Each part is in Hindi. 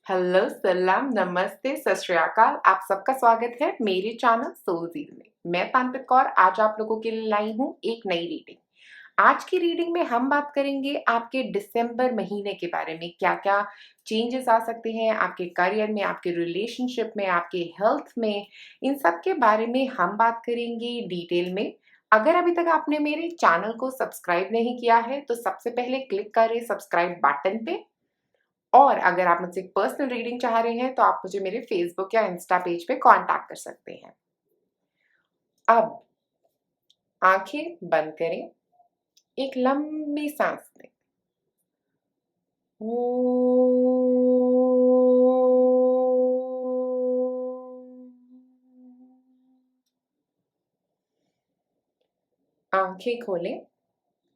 हेलो, सलाम, नमस्ते, सत श्री अकाल। आप सबका स्वागत है मेरे चैनल सोलजील में। मैं पानपित कौर आज आप लोगों के लिए लाई हूँ एक नई रीडिंग। आज की रीडिंग में हम बात करेंगे आपके दिसंबर महीने के बारे में। क्या क्या चेंजेस आ सकते हैं आपके करियर में, आपके रिलेशनशिप में, आपके हेल्थ में। इन सब के बारे में हम बात करेंगे डिटेल में। अगर अभी तक आपने मेरे चैनल को सब्सक्राइब नहीं किया है तो सबसे पहले क्लिक करें सब्सक्राइब बटन पे। और अगर आप मुझसे पर्सनल रीडिंग चाह रहे हैं तो आप मुझे मेरे फेसबुक या इंस्टा पेज पे कांटेक्ट कर सकते हैं। अब आंखें बंद करें, एक लंबी सांस लें। आंखें खोलें।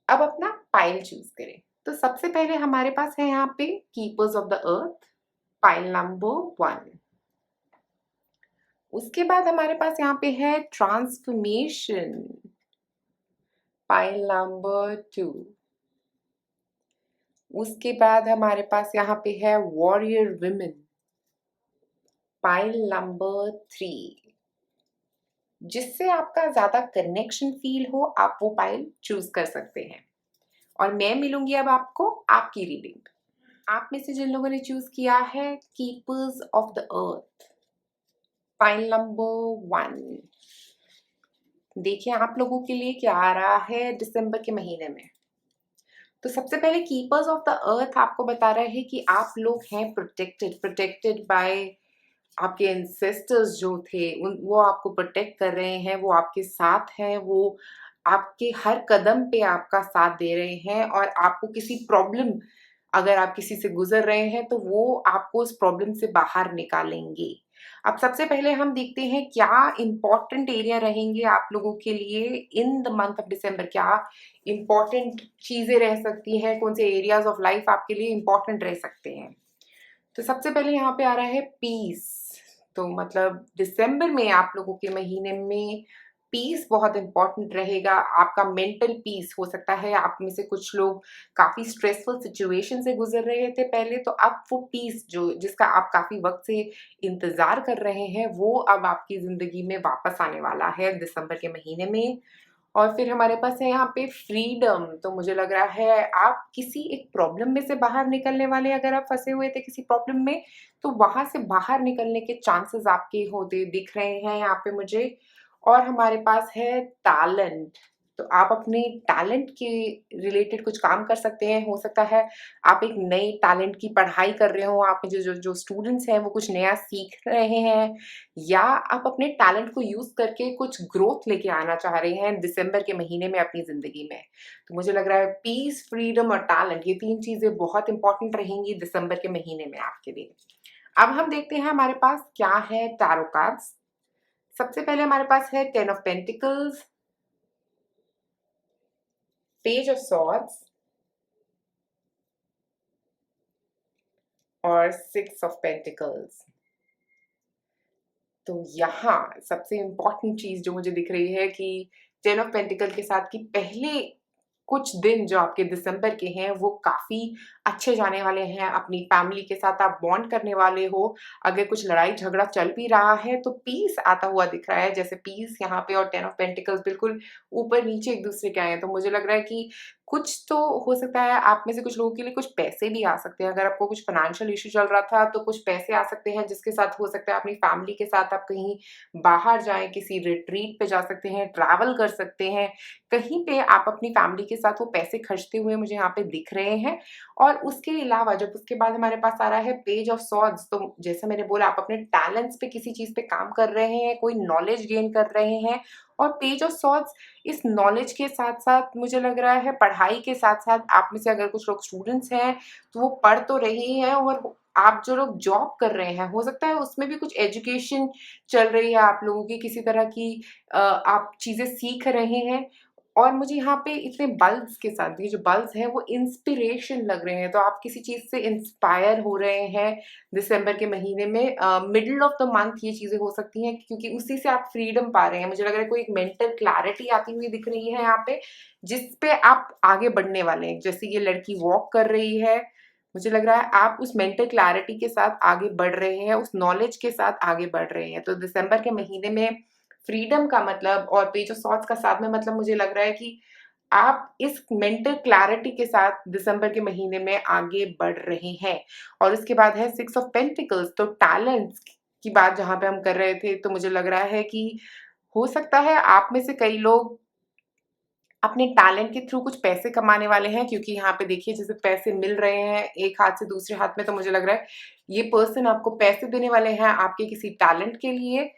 अब अपना पाइल चूज करें। तो सबसे पहले हमारे पास है यहाँ पे keepers of the earth, pile number 1। उसके बाद हमारे पास यहाँ पे है ट्रांसफॉर्मेशन, पाइल नंबर 2। उसके बाद हमारे पास यहाँ पे है वॉरियर विमेन, पाइल नंबर 3। जिससे आपका ज्यादा कनेक्शन फील हो आप वो पाइल चूज कर सकते हैं। और मैं मिलूंगी अब आपको आपकी रीडिंग। आप में से जिन लोगों ने चूज किया है keepers of the earth, pile number 1, देखिए आप लोगों के लिए क्या आ रहा है दिसंबर के महीने में। तो सबसे पहले कीपर्स ऑफ द अर्थ आपको बता रहा है कि आप लोग हैं प्रोटेक्टेड बाय आपके एंसेस्टर्स जो थे वो आपको प्रोटेक्ट कर रहे हैं, वो आपके साथ हैं, वो आपके हर कदम पे आपका साथ दे रहे हैं। और आपको किसी प्रॉब्लम, अगर आप किसी से गुजर रहे हैं तो वो आपको उस प्रॉब्लम से बाहर निकालेंगे। अब सबसे पहले हम देखते हैं क्या इंपॉर्टेंट एरिया रहेंगे आप लोगों के लिए in the month of December. क्या इंपॉर्टेंट चीजें रह सकती हैं, कौन से एरियाज ऑफ लाइफ आपके लिए इंपॉर्टेंट रह सकते हैं। तो सबसे पहले यहाँ पे आ रहा है पीस। तो मतलब दिसंबर में आप लोगों के महीने में पीस बहुत इंपॉर्टेंट रहेगा। आपका मेंटल पीस हो सकता है, आप में से कुछ लोग काफी स्ट्रेसफुल सिचुएशन से गुजर रहे थे पहले, तो अब वो पीस जो जिसका आप काफी वक्त से इंतजार कर रहे हैं वो अब आपकी जिंदगी में वापस आने वाला है दिसंबर के महीने में। और फिर हमारे पास है यहाँ पे फ्रीडम। तो मुझे लग रहा है आप किसी एक प्रॉब्लम में से बाहर निकलने वाले, अगर आप फंसे हुए थे किसी प्रॉब्लम में तो वहां से बाहर निकलने के चांसेस आपके होते दिख रहे हैं यहाँ पे मुझे। और हमारे पास है टैलेंट। तो आप अपने टैलेंट के रिलेटेड कुछ काम कर सकते हैं। हो सकता है आप एक नई टैलेंट की पढ़ाई कर रहे हो, आप में जो जो जो स्टूडेंट्स हैं वो कुछ नया सीख रहे हैं, या आप अपने टैलेंट को यूज करके कुछ ग्रोथ लेके आना चाह रहे हैं दिसंबर के महीने में अपनी जिंदगी में। तो मुझे लग रहा है पीस, फ्रीडम और टैलेंट, ये तीन चीजें बहुत इंपॉर्टेंट रहेंगी दिसंबर के महीने में आपके लिए। अब हम देखते हैं हमारे पास क्या है टैरो कार्ड्स। सबसे पहले हमारे पास है 10 of pentacles, page of swords और 6 ऑफ पेंटिकल्स। तो यहाँ सबसे इंपॉर्टेंट चीज जो मुझे दिख रही है कि 10 ऑफ पेंटिकल के साथ कि पहले कुछ दिन जो आपके दिसंबर के हैं वो काफी अच्छे जाने वाले हैं। अपनी फैमिली के साथ आप बॉन्ड करने वाले हो। अगर कुछ लड़ाई झगड़ा चल भी रहा है तो पीस आता हुआ दिख रहा है। जैसे पीस यहाँ पे और 10 ऑफ पेंटिकल्स बिल्कुल ऊपर नीचे एक दूसरे के आए हैं। तो मुझे लग रहा है कि कुछ तो हो सकता है आप में से कुछ लोगों के लिए कुछ पैसे भी आ सकते हैं। अगर आपको कुछ फाइनेंशियल इशू चल रहा था तो कुछ पैसे आ सकते हैं जिसके साथ हो सकता है अपनी फैमिली के साथ आप कहीं बाहर जाएं, किसी रिट्रीट पे जा सकते हैं, ट्रैवल कर सकते हैं। कहीं पे आप अपनी फैमिली के साथ वो पैसे खर्चते हुए मुझे यहाँ पे दिख रहे हैं। और उसके अलावा जब उसके बाद हमारे पास आ रहा है पेज ऑफ सॉर्ड्स, तो जैसे मैंने बोला आप अपने टैलेंट्स पे किसी चीज पे काम कर रहे हैं, कोई नॉलेज गेन कर रहे हैं। और पेज ऑफ सॉर्ड्स इस नॉलेज के साथ साथ मुझे लग रहा है पढ़ाई के साथ साथ आप में से अगर कुछ लोग स्टूडेंट्स हैं तो वो पढ़ तो रहे ही हैं, और आप जो लोग जॉब कर रहे हैं हो सकता है उसमें भी कुछ एजुकेशन चल रही है आप लोगों की, किसी तरह की आप चीजें सीख रहे हैं। और मुझे यहाँ पे इतने बल्ब्स के साथ, ये जो बल्ब्स हैं वो इंस्पिरेशन लग रहे हैं। तो आप किसी चीज से इंस्पायर हो रहे हैं दिसंबर के महीने में। मिडिल ऑफ द मंथ ये चीजें हो सकती हैं क्योंकि उसी से आप फ्रीडम पा रहे हैं। मुझे लग रहा है कोई एक मेंटल क्लैरिटी आती हुई दिख रही है यहाँ पे, जिस पे आप आगे बढ़ने वाले हैं। जैसे ये लड़की वॉक कर रही है मुझे लग रहा है आप उस मेंटल क्लैरिटी के साथ आगे बढ़ रहे हैं, उस नॉलेज के साथ आगे बढ़ रहे हैं। तो दिसंबर के महीने में फ्रीडम का मतलब और पेज ऑफ सॉर्ड्स का साथ में मतलब मुझे लग रहा है कि आप इस मेंटल क्लैरिटी के साथ दिसंबर के महीने में आगे बढ़ रहे हैं। और उसके बाद है सिक्स ऑफ पेंटिकल्स, तो टैलेंट्स की बात जहाँ पे हम कर रहे थे, तो मुझे लग रहा है कि हो सकता है आप में से कई लोग अपने टैलेंट के थ्रू कुछ पैसे कमाने वाले हैं, क्योंकि यहाँ पे देखिए जैसे पैसे मिल रहे हैं एक हाथ से दूसरे हाथ में, तो मुझे लग रहा है ये पर्सन आपको पैसे देने वाले हैं आपके किसी टैलेंट के लिए।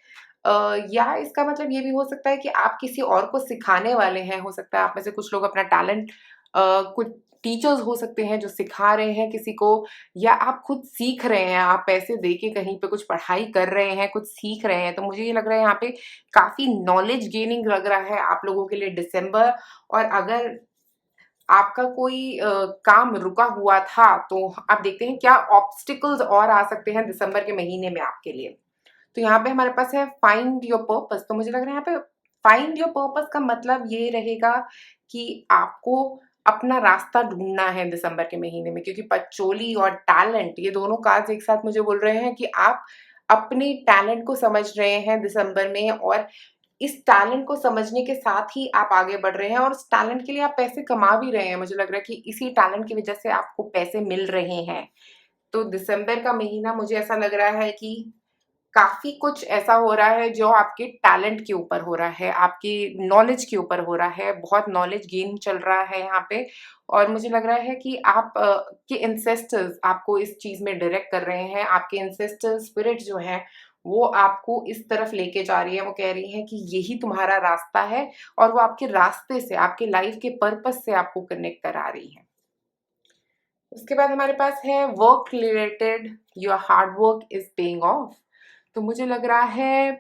या इसका मतलब ये भी हो सकता है कि आप किसी और को सिखाने वाले हैं। हो सकता है आप में से कुछ लोग अपना टैलेंट कुछ टीचर्स हो सकते हैं जो सिखा रहे हैं किसी को, या आप खुद सीख रहे हैं, आप पैसे दे के कहीं पे कुछ पढ़ाई कर रहे हैं, कुछ सीख रहे हैं। तो मुझे ये लग रहा है यहाँ पे काफ़ी नॉलेज गेनिंग लग रहा है आप लोगों के लिए दिसंबर। और अगर आपका कोई काम रुका हुआ था, तो आप देखते हैं क्या ऑब्स्टिकल्स और आ सकते हैं दिसंबर के महीने में आपके लिए। तो यहाँ पे हमारे पास है फाइंड योर पर्पस। तो मुझे लग रहा है यहाँ पे फाइंड योर पर्पस का मतलब ये रहेगा कि आपको अपना रास्ता ढूंढना है दिसंबर के महीने में, क्योंकि पचोली और टैलेंट ये दोनों कार्ड्स एक साथ मुझे बोल रहे हैं कि आप अपने टैलेंट को समझ रहे हैं दिसंबर में, और इस टैलेंट को समझने के साथ ही आप आगे बढ़ रहे हैं, और उस टैलेंट के लिए आप पैसे कमा भी रहे हैं। मुझे लग रहा है कि इसी टैलेंट की वजह से आपको पैसे मिल रहे हैं। तो दिसंबर का महीना मुझे ऐसा लग रहा है कि काफ़ी कुछ ऐसा हो रहा है जो आपके टैलेंट के ऊपर हो रहा है, आपकी नॉलेज के ऊपर हो रहा है, बहुत नॉलेज गेन चल रहा है यहाँ पे। और मुझे लग रहा है कि आप के एंसेस्टर्स आपको इस चीज़ में डायरेक्ट कर रहे हैं, आपके एंसेस्टर स्पिरिट जो हैं, वो आपको इस तरफ लेके जा रही है, वो कह रही हैं कि यही तुम्हारा रास्ता है, और वो आपके रास्ते से, आपके लाइफ के पर्पस से आपको कनेक्ट करा रही हैं। उसके बाद हमारे पास है work related, your hard work is paying off. तो मुझे लग रहा है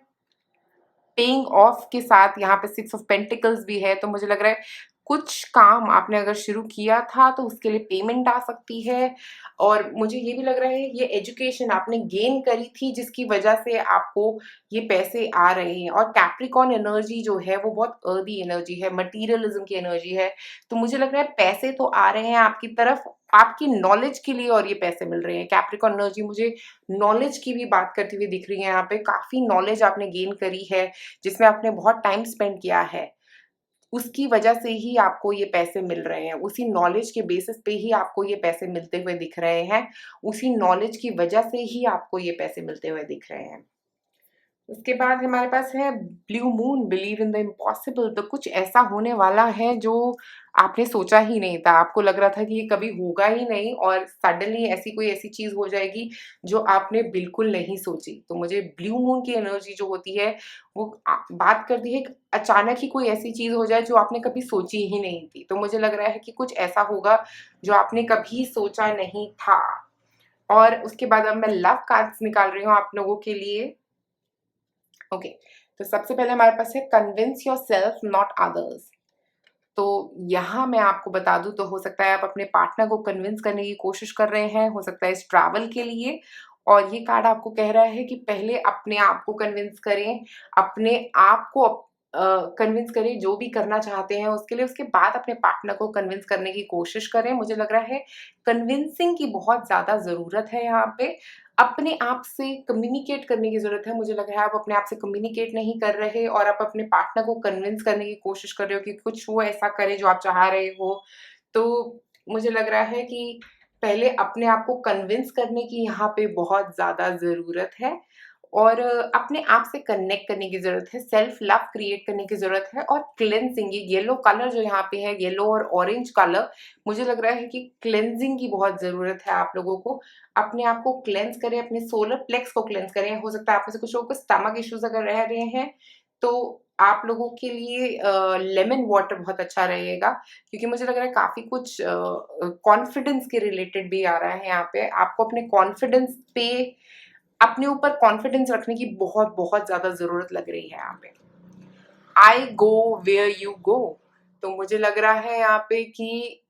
पेइंग ऑफ के साथ यहाँ पे सिक्स ऑफ पेंटिकल्स भी है। तो मुझे लग रहा है कुछ काम आपने अगर शुरू किया था तो उसके लिए पेमेंट आ सकती है। और मुझे ये भी लग रहा है ये एजुकेशन आपने गेन करी थी जिसकी वजह से आपको ये पैसे आ रहे हैं। और कैप्रिकॉन एनर्जी जो है वो बहुत अर्दी एनर्जी है, मटीरियलिज्म की एनर्जी है। तो मुझे लग रहा है पैसे तो आ रहे हैं आपकी तरफ, आपकी नॉलेज के लिए, और ये पैसे मिल रहे हैं। कैप्रिकॉन एनर्जी मुझे नॉलेज की भी बात करती हुई दिख रही है। यहाँ पे काफ़ी नॉलेज आपने गेन करी है जिसमें आपने बहुत टाइम स्पेंड किया है, उसकी वजह से ही आपको ये पैसे मिल रहे हैं। उसी नॉलेज के बेसिस पे ही आपको ये पैसे मिलते हुए दिख रहे हैं, उसी नॉलेज की वजह से ही आपको ये पैसे मिलते हुए दिख रहे हैं। उसके बाद हमारे पास है blue moon, believe in the impossible. तो कुछ ऐसा होने वाला है जो आपने सोचा ही नहीं था, आपको लग रहा था कि ये कभी होगा ही नहीं, और सडनली ऐसी कोई ऐसी चीज़ हो जाएगी जो आपने बिल्कुल नहीं सोची। तो मुझे ब्लू मून की एनर्जी जो होती है वो बात करती है कि अचानक ही कोई ऐसी चीज़ हो जाए जो आपने कभी सोची ही नहीं थी। तो मुझे लग रहा है कि कुछ ऐसा होगा जो आपने कभी सोचा नहीं था। और उसके बाद अब मैं लव कार्ड्स निकाल रही हूँ आप लोगों के लिए। ओके, तो सबसे पहले हमारे पास है convince your self not others. तो यहाँ मैं आपको बता दूं, तो हो सकता है आप अपने पार्टनर को कन्विंस करने की कोशिश कर रहे हैं, हो सकता है इस ट्रैवल के लिए। और ये कार्ड आपको कह रहा है कि पहले अपने आप को कन्विंस करें, अपने आप को कन्विंस करें जो भी करना चाहते हैं उसके लिए, उसके बाद अपने पार्टनर को कन्विंस करने की कोशिश करें। मुझे लग रहा है कन्विंसिंग की बहुत ज़्यादा ज़रूरत है यहाँ पे, अपने आप से कम्युनिकेट करने की ज़रूरत है। मुझे लग रहा है आप अपने आप से कम्युनिकेट नहीं कर रहे और आप अपने पार्टनर को कन्विंस करने की कोशिश कर रहे हो कि कुछ वो ऐसा करे जो आप चाह रहे हो। तो मुझे लग रहा है कि पहले अपने आप को कन्विंस करने की यहाँ पे बहुत ज़्यादा ज़रूरत है, और अपने आप से कनेक्ट करने की ज़रूरत है, सेल्फ लव क्रिएट करने की ज़रूरत है। और क्लेंजिंग, ये येलो कलर जो यहाँ पे है, येलो और ऑरेंज कलर, मुझे लग रहा है कि क्लेंजिंग की बहुत ज़रूरत है आप लोगों को। अपने आप को क्लेंस करें, अपने सोलर प्लेक्स को क्लेंस करें। हो सकता है आप में से कुछ लोगों को स्टमक इश्यूज अगर रह रहे हैं तो आप लोगों के लिए लेमन वाटर बहुत अच्छा रहेगा, क्योंकि मुझे लग रहा है काफ़ी कुछ कॉन्फिडेंस के रिलेटेड भी आ रहा है यहाँ पे। आपको अपने कॉन्फिडेंस पे, अपने ऊपर कॉन्फिडेंस रखने की बहुत बहुत ज़्यादा ज़रूरत लग रही है यहाँ पे। आई गो वेयर यू गो। तो मुझे लग रहा है यहाँ पे कि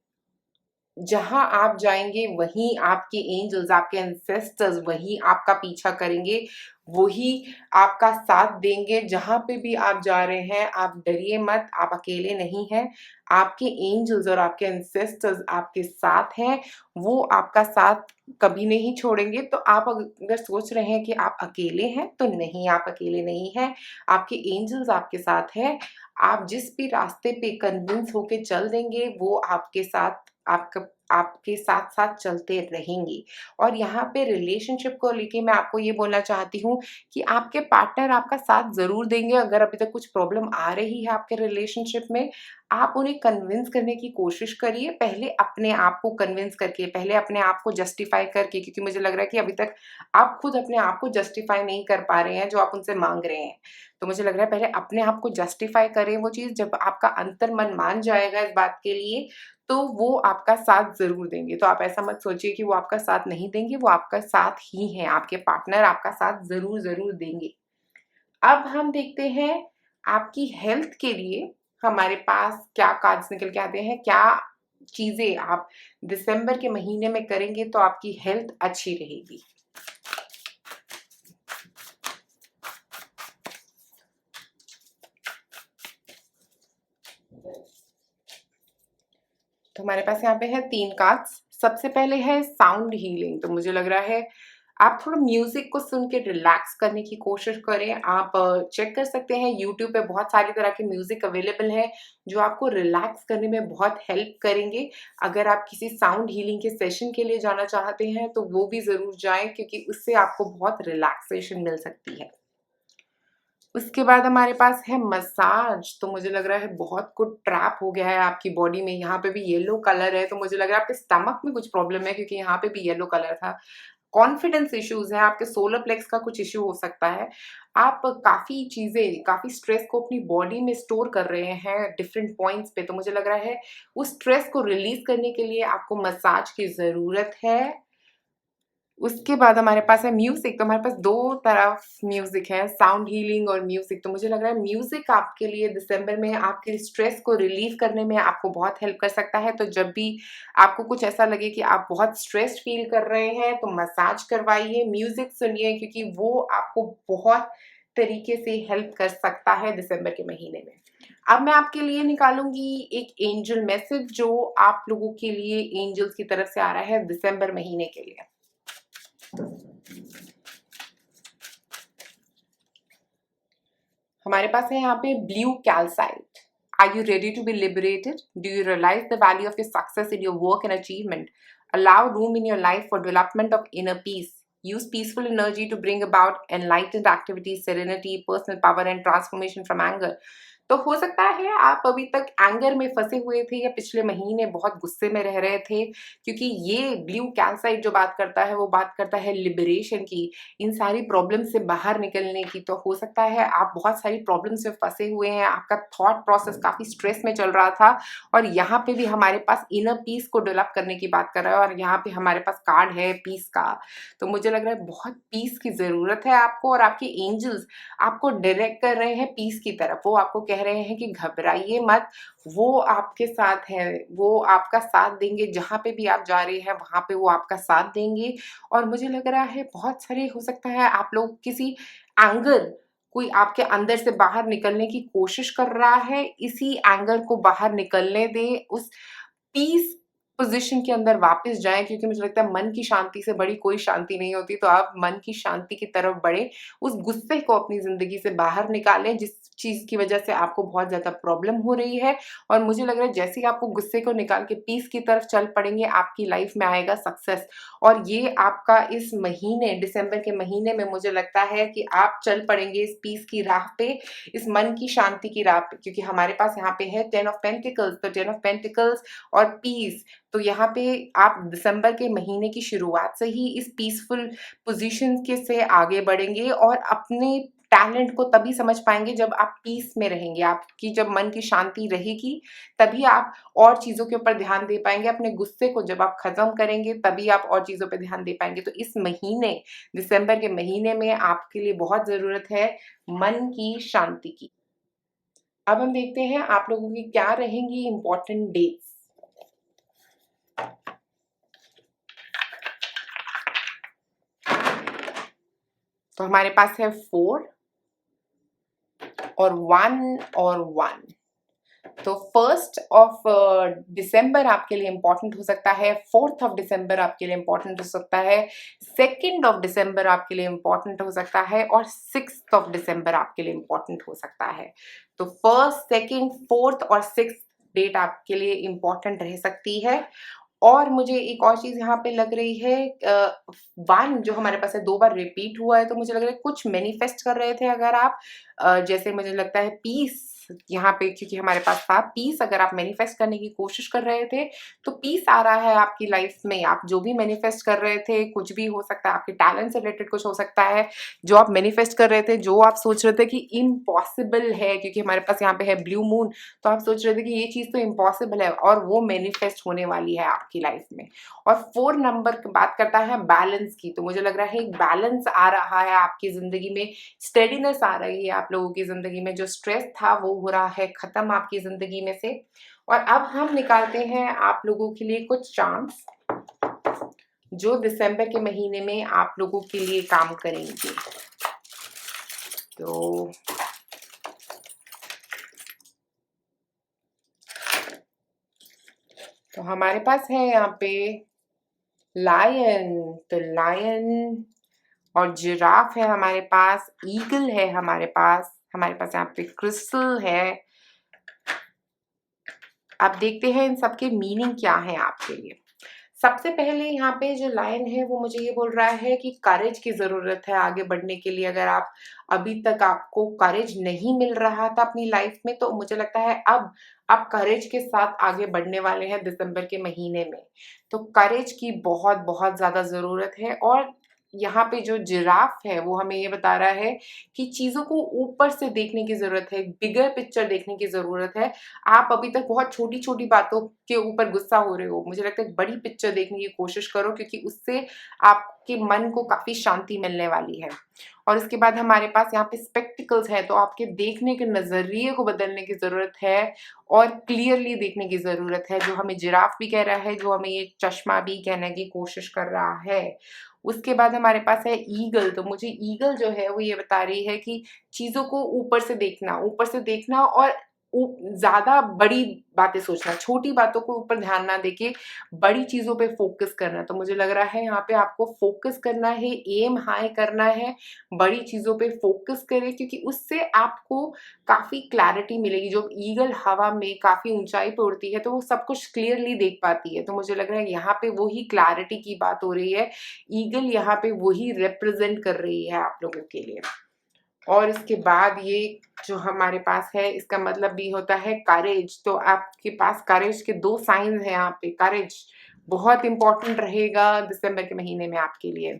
जहाँ आप जाएँगे वहीं आपके एंजल्स, आपके एंसेस्टर्स वहीं आपका पीछा करेंगे, वही आपका साथ देंगे जहाँ पे भी आप जा रहे हैं। आप डरिए मत, आप अकेले नहीं हैं। आपके एंजल्स और आपके एंसेस्टर्स आपके साथ हैं, वो आपका साथ कभी नहीं छोड़ेंगे। तो आप अगर सोच रहे हैं कि आप अकेले हैं, तो नहीं, आप अकेले नहीं हैं। आपके एंजल्स आपके साथ हैं। आप जिस भी रास्ते पे कन्विंस होके चल देंगे, वो आपके साथ आपका आपके साथ-साथ चलते रहेंगे। और यहाँ पे रिलेशनशिप को लेके मैं आपको ये बोलना चाहती हूँ कि आपके पार्टनर आपका साथ ज़रूर देंगे। अगर अभी तक कुछ प्रॉब्लम आ रही है आपके रिलेशनशिप में, आप उन्हें कन्विंस करने की कोशिश करिए। पहले अपने आप को कन्विंस करके, पहले अपने आप को जस्टिफाई करके, क्योंकि मुझे लग रहा है कि अभी तक आप खुद अपने आप को जस्टिफाई नहीं कर पा रहे हैं, जो आप उनसे माँग रहे हैं। तो मुझे लग रहा है पहले अपने आप को जस्टिफाई करें वो चीज़, जब आपका अंतर्मन मान जाएगा इस बात के लिए, तो वो आपका साथ ज़रूर देंगे। तो आप ऐसा मत सोचिए कि वो आपका साथ नहीं देंगे, वो आपका साथ ही हैं, आपके पार्टनर आपका साथ ज़रूर देंगे। अब हम देखते हैं आपकी हेल्थ के लिए हमारे पास क्या कार्ड्स निकल के आते हैं, क्या चीज़ें आप दिसंबर के महीने में करेंगे तो आपकी हेल्थ अच्छी रहेगी। तो हमारे पास यहाँ पे है 3 कार्ड्स। सबसे पहले है साउंड हीलिंग। तो मुझे लग रहा है आप थोड़ा म्यूज़िक को सुन के रिलैक्स करने की कोशिश करें। आप चेक कर सकते हैं यूट्यूब पे बहुत सारी तरह के म्यूज़िक अवेलेबल हैं, जो आपको रिलैक्स करने में बहुत हेल्प करेंगे। अगर आप किसी साउंड हीलिंग के सेशन के लिए जाना चाहते हैं, तो वो भी ज़रूर जाएँ, क्योंकि उससे आपको बहुत रिलैक्सेशन मिल सकती है। उसके बाद हमारे पास है मसाज। तो मुझे लग रहा है बहुत कुछ ट्रैप हो गया है आपकी बॉडी में। यहाँ पे भी येलो कलर है, तो मुझे लग रहा है आपके स्टमक में कुछ प्रॉब्लम है, क्योंकि यहाँ पे भी येलो कलर था। कॉन्फिडेंस इश्यूज़ हैं, आपके सोलर प्लेक्स का कुछ इश्यू हो सकता है। आप काफ़ी चीज़ें, काफ़ी स्ट्रेस को अपनी बॉडी में स्टोर कर रहे हैं डिफरेंट पॉइंट्स पे। तो मुझे लग रहा है उस स्ट्रेस को रिलीज़ करने के लिए आपको मसाज की ज़रूरत है। उसके बाद हमारे पास है म्यूज़िक। तो हमारे पास 2 तरफ म्यूज़िक है, साउंड हीलिंग और म्यूज़िक। तो मुझे लग रहा है म्यूज़िक आपके लिए दिसंबर में आपके स्ट्रेस को रिलीव करने में आपको बहुत हेल्प कर सकता है। तो जब भी आपको कुछ ऐसा लगे कि आप बहुत स्ट्रेस्ड फ़ील कर रहे हैं, तो मसाज करवाइए, म्यूज़िक सुनिए, क्योंकि वो आपको बहुत तरीके से हेल्प कर सकता है दिसंबर के महीने में। अब मैं आपके लिए निकालूँगी एक एंजल मैसेज, जो आप लोगों के लिए एंजल्स की तरफ से आ रहा है दिसंबर महीने के लिए। हमारे पास है यहाँ पे blue calcite. Are you ready to be liberated? Do you realise the value of your success in your work and achievement? Allow room in your life for development of inner peace. Use peaceful energy to bring about enlightened activities, serenity, personal power, and transformation from anger. तो हो सकता है आप अभी तक एंगर में फंसे हुए थे, या पिछले महीने बहुत गुस्से में रह रहे थे, क्योंकि ये ब्लू कैल्साइट जो बात करता है, वो बात करता है लिबरेशन की, इन सारी प्रॉब्लम से बाहर निकलने की। तो हो सकता है आप बहुत सारी प्रॉब्लम से फंसे हुए हैं, आपका थॉट प्रोसेस काफ़ी स्ट्रेस में चल रहा था, और यहाँ पे भी हमारे पास इनर पीस को डेवलप करने की बात कर रहा है, और यहाँ पे हमारे पास कार्ड है पीस का। तो मुझे लग रहा है बहुत पीस की ज़रूरत है आपको, और आपके एंजल्स आपको डायरेक्ट कर रहे हैं पीस की तरफ। वो आपको कह रहे हैं कि घबराइए मत, वो आपके साथ है, वो आपका साथ देंगे। जहाँ पे भी आप जा रहे हैं, वहाँ पे वो आपका साथ देंगे। और मुझे लग रहा है बहुत सारे, हो सकता है आप लोग किसी एंगर, कोई आपके अंदर से बाहर निकलने की कोशिश कर रहा है, इसी एंगर को बाहर निकलने दें, उस पीस पोज़ीशन के अंदर वापस जाएँ, क्योंकि मुझे लगता है मन की शांति से बड़ी कोई शांति नहीं होती। तो आप मन की शांति की तरफ बढ़ें, उस गुस्से को अपनी ज़िंदगी से बाहर निकालें, जिस चीज़ की वज़ह से आपको बहुत ज़्यादा प्रॉब्लम हो रही है। और मुझे लग रहा है जैसे ही आप वो गुस्से को निकाल के पीस की तरफ चल पड़ेंगे, आपकी लाइफ़ में आएगा सक्सेस। और ये आपका इस महीने, दिसंबर के महीने में, मुझे लगता है कि आप चल पड़ेंगे इस पीस की राह पे, इस मन की शांति की राह पे, क्योंकि हमारे पास यहाँ पे है 10 ऑफ पेंटिकल्स। तो 10 ऑफ पेंटिकल्स और पीस, तो यहाँ पे आप दिसंबर के महीने की शुरुआत से ही इस पीसफुल पोज़ीशन के से आगे बढ़ेंगे, और अपने टैलेंट को तभी समझ पाएँगे जब आप पीस में रहेंगे। आपकी जब मन की शांति रहेगी, तभी आप और चीज़ों के ऊपर ध्यान दे पाएँगे। अपने गुस्से को जब आप ख़त्म करेंगे, तभी आप और चीज़ों पे ध्यान दे पाएँगे। तो इस महीने, दिसंबर के महीने में आपके लिए बहुत ज़रूरत है मन की शांति की। अब हम देखते हैं आप लोगों की क्या रहेंगी इम्पोर्टेंट डेट्स। तो हमारे पास है 4 और 1 और 1। तो 1st ऑफ दिसंबर आपके लिए इंपॉर्टेंट हो सकता है, 4th ऑफ दिसंबर आपके लिए इंपॉर्टेंट हो सकता है, 2nd ऑफ दिसंबर आपके लिए इंपॉर्टेंट हो सकता है और 6th ऑफ दिसंबर आपके लिए इंपॉर्टेंट हो सकता है। तो 1st, 2nd, 4th और 6th डेट आपके लिए इंपॉर्टेंट रह सकती है। और मुझे एक और चीज़ यहाँ पे लग रही है, 1 जो हमारे पास है 2 बार रिपीट हुआ है, तो मुझे लग रहा है कुछ मैनिफेस्ट कर रहे थे अगर आप, जैसे मुझे लगता है पीस यहाँ पे, क्योंकि हमारे पास था पीस, अगर आप मैनिफेस्ट करने की कोशिश कर रहे थे तो पीस आ रहा है आपकी लाइफ में। आप जो भी मैनिफेस्ट कर रहे थे, कुछ भी हो सकता है, आपके टैलेंट से रिलेटेड कुछ हो सकता है, जो आप मैनिफेस्ट कर रहे थे, जो आप सोच रहे थे कि इम्पॉसिबल है, क्योंकि हमारे पास यहाँ पे है ब्लू मून, तो आप सोच रहे थे कि ये चीज़ तो इम्पॉसिबल है, और वो मैनिफेस्ट होने वाली है आपकी लाइफ में। और 4 नंबर की बात करता है बैलेंस की, तो मुझे लग रहा है एक बैलेंस आ रहा है आपकी ज़िंदगी में, स्टेडीनेस आ रही है आप लोगों की ज़िंदगी में, जो स्ट्रेस था वो हो रहा है ख़त्म आपकी ज़िंदगी में से। और अब हम निकालते हैं आप लोगों के लिए कुछ चार्म्स जो दिसंबर के महीने में आप लोगों के लिए काम करेंगे। तो हमारे पास है यहाँ पे लायन, तो लायन और जिराफ है हमारे पास, ईगल है हमारे पास यहाँ पे क्रिस्टल है। अब देखते हैं इन सबके मीनिंग क्या है आपके लिए। सबसे पहले यहाँ पे जो लायन है वो मुझे ये बोल रहा है कि करेज की ज़रूरत है आगे बढ़ने के लिए। अगर आप अभी तक आपको करेज नहीं मिल रहा था अपनी लाइफ में, तो मुझे लगता है अब आप करेज के साथ आगे बढ़ने वाले हैं दिसंबर के महीने में। तो करेज की बहुत बहुत ज़्यादा ज़रूरत है। और यहाँ पे जो जिराफ है वो हमें ये बता रहा है कि चीज़ों को ऊपर से देखने की ज़रूरत है, एक बिगर पिक्चर देखने की ज़रूरत है। आप अभी तक बहुत छोटी-छोटी बातों के ऊपर गुस्सा हो रहे हो। मुझे लगता है बड़ी पिक्चर देखने की कोशिश करो, क्योंकि उससे आपके मन को काफ़ी शांति मिलने वाली है। और उसके बाद हमारे पास यहाँ पे स्पेक्टिकल्स है, तो आपके देखने के नज़रिए को बदलने की ज़रूरत है और क्लियरली देखने की ज़रूरत है, जो हमें जिराफ भी कह रहा है, जो हमें ये चश्मा भी कहने की कोशिश कर रहा है। उसके बाद हमारे पास है ईगल, तो मुझे ईगल जो है वो ये बता रही है कि चीज़ों को ऊपर से देखना और ज़्यादा बड़ी बातें सोचना, छोटी बातों को ऊपर ध्यान ना देके बड़ी चीज़ों पे फ़ोकस करना। तो मुझे लग रहा है यहाँ पे आपको फ़ोकस करना है, एम हाई करना है, बड़ी चीज़ों पे फ़ोकस करें, क्योंकि उससे आपको काफ़ी क्लैरिटी मिलेगी। जो ईगल हवा में काफ़ी ऊँचाई पे उड़ती है, तो वो सब कुछ क्लियरली देख पाती है। तो मुझे लग रहा है यहाँ पे वही क्लैरिटी की बात हो रही है। ईगल यहाँ पे वही रिप्रेज़ेंट कर रही है आप लोगों के लिए। और इसके बाद ये जो हमारे पास है, इसका मतलब भी होता है करेज। तो आपके पास करेज के 2 साइन्स हैं यहाँ पे। करेज बहुत इंपॉर्टेंट रहेगा दिसंबर के महीने में आपके लिए।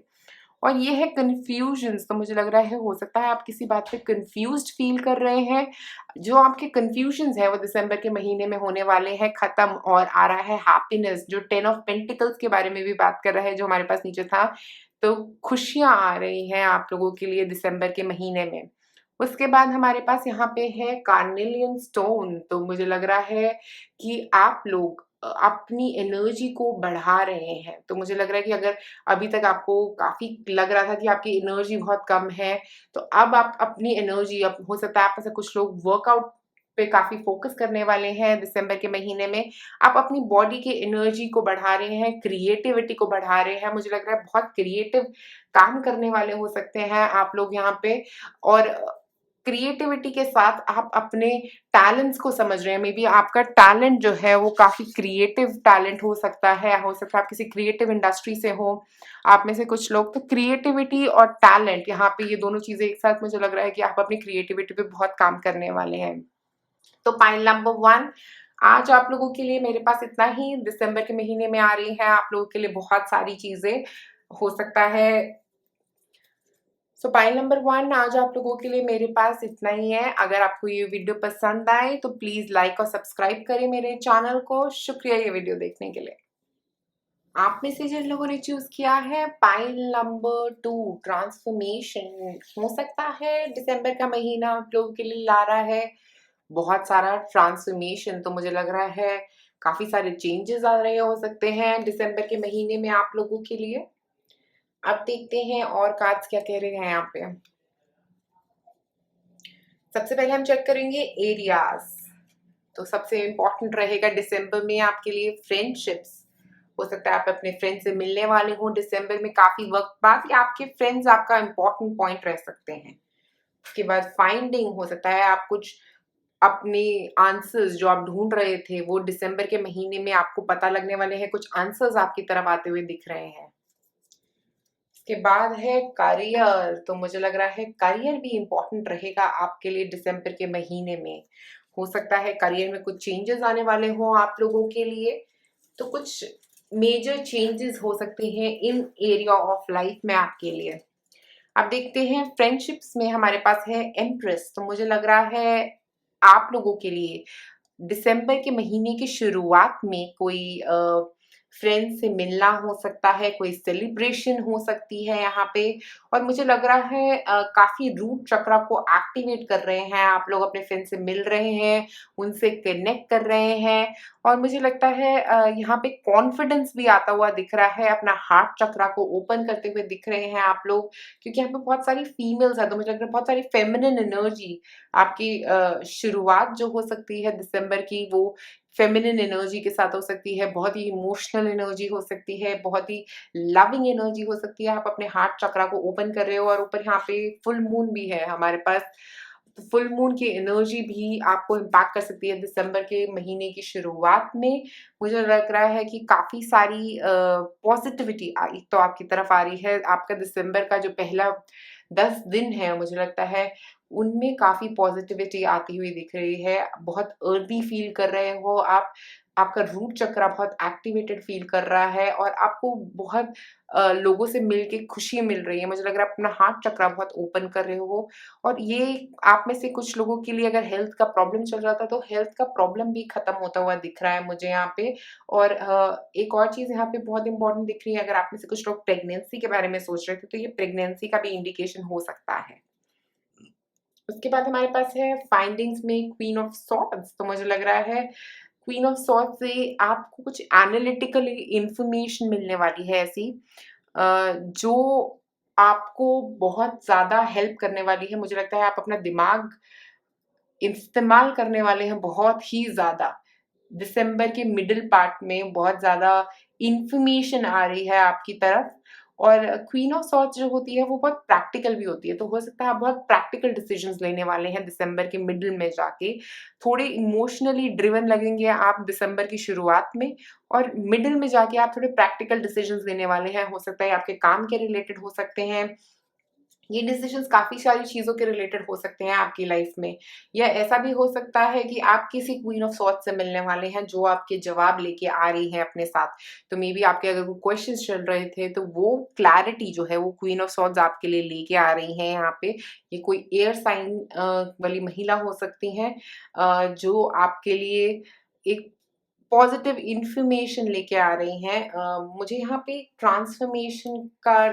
और ये है कन्फ्यूजन्स, तो मुझे लग रहा है हो सकता है आप किसी बात पे कन्फ्यूज्ड फील कर रहे हैं। जो आपके कन्फ्यूजन्स हैं वो दिसंबर के महीने में होने वाले हैं ख़त्म, और आ रहा है हैप्पीनेस, जो 10 ऑफ पेंटिकल्स के बारे में भी बात कर रहा है, जो हमारे पास नीचे था। तो खुशियाँ आ रही हैं आप लोगों के लिए दिसंबर के महीने में। उसके बाद हमारे पास यहाँ पे है कार्नेलियन स्टोन, तो मुझे लग रहा है कि आप लोग अपनी एनर्जी को बढ़ा रहे हैं। तो मुझे लग रहा है कि अगर अभी तक आपको काफ़ी लग रहा था कि आपकी एनर्जी बहुत कम है, तो अब आप अपनी एनर्जी, अब हो सकता है आप में से कुछ लोग वर्कआउट पे काफ़ी फ़ोकस करने वाले हैं दिसंबर के महीने में। आप अपनी बॉडी की एनर्जी को बढ़ा रहे हैं, क्रिएटिविटी को बढ़ा रहे हैं। मुझे लग रहा है बहुत क्रिएटिव काम करने वाले हो सकते हैं आप लोग यहाँ पे। और क्रिएटिविटी के साथ आप अपने टैलेंट्स को समझ रहे हैं। मे बी आपका टैलेंट जो है वो काफ़ी क्रिएटिव टैलेंट हो सकता है आप किसी क्रिएटिव इंडस्ट्री से हो, आप में से कुछ लोग। तो क्रिएटिविटी और टैलेंट, यहाँ पे ये दोनों चीज़ें एक साथ, मुझे लग रहा है कि आप अपनी क्रिएटिविटी पे बहुत काम करने वाले हैं। तो पाइल नंबर 1 आज आप लोगों के लिए मेरे पास इतना ही। दिसंबर के महीने में आ रही है आप लोगों के लिए बहुत सारी चीज़ें, हो सकता है। सो पाइल नंबर 1 आज आप लोगों के लिए मेरे पास इतना ही है। अगर आपको ये वीडियो पसंद आए तो प्लीज़ लाइक और सब्सक्राइब करें मेरे चैनल को। शुक्रिया ये वीडियो देखने के लिए। आप में से जिन लोगों ने चूज़ किया है पाइल नंबर 2 ट्रांसफॉर्मेशन, हो सकता है दिसंबर का महीना आप लोगों के लिए ला रहा है बहुत सारा ट्रांसफॉर्मेशन। तो मुझे लग रहा है काफ़ी सारे चेंजेस आ रहे हो सकते हैं दिसंबर के महीने में आप लोगों के लिए। अब देखते हैं और कार्ड्स क्या कह रहे हैं यहाँ पे। सबसे पहले हम चेक करेंगे एरियाज। तो सबसे इम्पोर्टेंट रहेगा दिसंबर में आपके लिए फ्रेंडशिप्स। हो सकता है आप अपने फ्रेंड से मिलने वाले हो दिसंबर में काफी वक्त बाद, या आपके फ्रेंड्स आपका इम्पोर्टेंट पॉइंट रह सकते हैं। उसके बाद फाइंडिंग, हो सकता है आप कुछ अपने आंसर्स जो आप ढूंढ रहे थे वो दिसंबर के महीने में आपको पता लगने वाले हैं, कुछ आंसर्स आपकी तरफ आते हुए दिख रहे हैं। इसके बाद है करियर। तो मुझे लग रहा है करियर भी इम्पोर्टेंट रहेगा आपके लिए दिसंबर के महीने में। हो सकता है करियर में कुछ चेंजेस आने वाले हों आप लोगों के लिए। तो कुछ मेजर चेंजेस हो सकते हैं इन एरिया ऑफ लाइफ में आपके लिए। अब देखते हैं फ्रेंडशिप्स में हमारे पास है एम्प्रेस। तो मुझे लग रहा है आप लोगों के लिए दिसंबर के महीने की शुरुआत में कोई फ्रेंड से मिलना हो सकता है, कोई सेलिब्रेशन हो सकती है यहाँ पे। और मुझे लग रहा है काफी रूट चक्र को एक्टिवेट कर रहे हैं आप लोग, अपने फ्रेंड से मिल रहे हैं, उनसे कनेक्ट कर रहे हैं। और मुझे लगता है यहाँ पे कॉन्फिडेंस भी आता हुआ दिख रहा है, अपना हार्ट चक्र को ओपन करते हुए दिख रहे हैं आप लोग, क्योंकि यहाँ पे बहुत सारी फीमेल्स है। तो मुझे लग रहा है बहुत सारी फेमिनिन एनर्जी आपकी शुरुआत जो हो सकती है दिसंबर की, वो फेमिनिन एनर्जी के साथ हो सकती है। बहुत ही इमोशनल एनर्जी हो सकती है, बहुत ही लविंग एनर्जी हो सकती है। आप अपने हार्ट चक्रा को ओपन कर रहे हो, और ऊपर यहाँ पे फुल मून भी है हमारे पास। तो फुल मून की एनर्जी भी आपको इम्पैक्ट कर सकती है दिसंबर के महीने की शुरुआत में। मुझे लग रहा है कि काफी सारी पॉजिटिविटी एक तो आपकी तरफ आ रही है। आपका दिसंबर का जो पहला 10 दिन है, मुझे लगता है उनमें काफी पॉजिटिविटी आती हुई दिख रही है। बहुत अर्दी फील कर रहे हो आप, आपका रूट चक्र बहुत एक्टिवेटेड फील कर रहा है, और आपको बहुत लोगों से मिलके खुशी मिल रही है। मुझे लग रहा है अपना हार्ट चक्र बहुत ओपन कर रहे हो। और ये आप में से कुछ लोगों के लिए अगर हेल्थ का प्रॉब्लम चल रहा था, तो हेल्थ का प्रॉब्लम भी खत्म होता हुआ दिख रहा है मुझे यहाँ पे। और एक और चीज यहाँ पे बहुत इंपॉर्टेंट दिख रही है, अगर आप में से कुछ लोग प्रेगनेंसी के बारे में सोच रहे थे, तो ये प्रेगनेंसी का भी इंडिकेशन हो सकता है। उसके बाद हमारे पास है फाइंडिंग्स में क्वीन ऑफ सॉर्ड्स। तो मुझे लग रहा है क्वीन ऑफ सॉर्ड्स से आपको कुछ एनालिटिकल इंफॉर्मेशन मिलने वाली है ऐसी, जो आपको बहुत ज़्यादा हेल्प करने वाली है। मुझे लगता है आप अपना दिमाग इस्तेमाल करने वाले हैं बहुत ही ज़्यादा। दिसंबर के मिडल पार्ट में बहुत ज़्यादा इंफॉर्मेशन आ रही है आपकी तरफ। और क्वीन ऑफ सॉर्ड्स जो होती है वो बहुत प्रैक्टिकल भी होती है। तो हो सकता है आप बहुत प्रैक्टिकल डिसीजंस लेने वाले हैं दिसंबर के मिडल में जाके। थोड़े इमोशनली ड्रिवन लगेंगे आप दिसंबर की शुरुआत में, और मिडल में जाके आप थोड़े प्रैक्टिकल डिसीजंस लेने वाले हैं। हो सकता है आपके काम के रिलेटेड हो सकते हैं ये डिसीजंस, काफ़ी सारी चीज़ों के रिलेटेड हो सकते हैं आपकी लाइफ में। या ऐसा भी हो सकता है कि आप किसी क्वीन ऑफ सॉर्ड्स से मिलने वाले हैं जो आपके जवाब लेके आ रही है अपने साथ। तो मे बी आपके अगर कोई क्वेश्चंस चल रहे थे, तो वो क्लैरिटी जो है वो क्वीन ऑफ सॉर्ड्स आपके लिए लेके आ रही हैं यहाँ पे। ये कोई एयर साइन वाली महिला हो सकती हैं, जो आपके लिए एक पॉजिटिव इन्फॉर्मेशन लेके आ रही हैं। मुझे यहाँ पे ट्रांसफॉर्मेशन का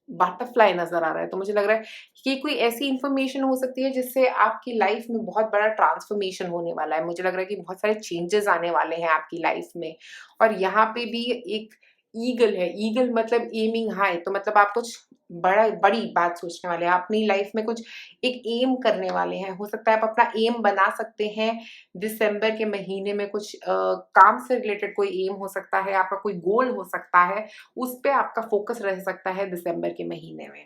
बटरफ्लाई नज़र आ रहा है। तो मुझे लग रहा है कि ये कोई ऐसी इन्फॉर्मेशन हो सकती है जिससे आपकी लाइफ में बहुत बड़ा ट्रांसफॉर्मेशन होने वाला है। मुझे लग रहा है कि बहुत सारे चेंजेस आने वाले हैं आपकी लाइफ में। और यहाँ पे भी एक ईगल है। ईगल मतलब एमिंग हाई, तो मतलब आप कुछ बड़ी बात सोचने वाले हैं। आप अपनी लाइफ में कुछ एक एम करने वाले हैं। हो सकता है आप अपना एम बना सकते हैं दिसंबर के महीने में। कुछ काम से रिलेटेड कोई एम हो सकता है, आपका कोई गोल हो सकता है, उस पे आपका फोकस रह सकता है दिसंबर के महीने में।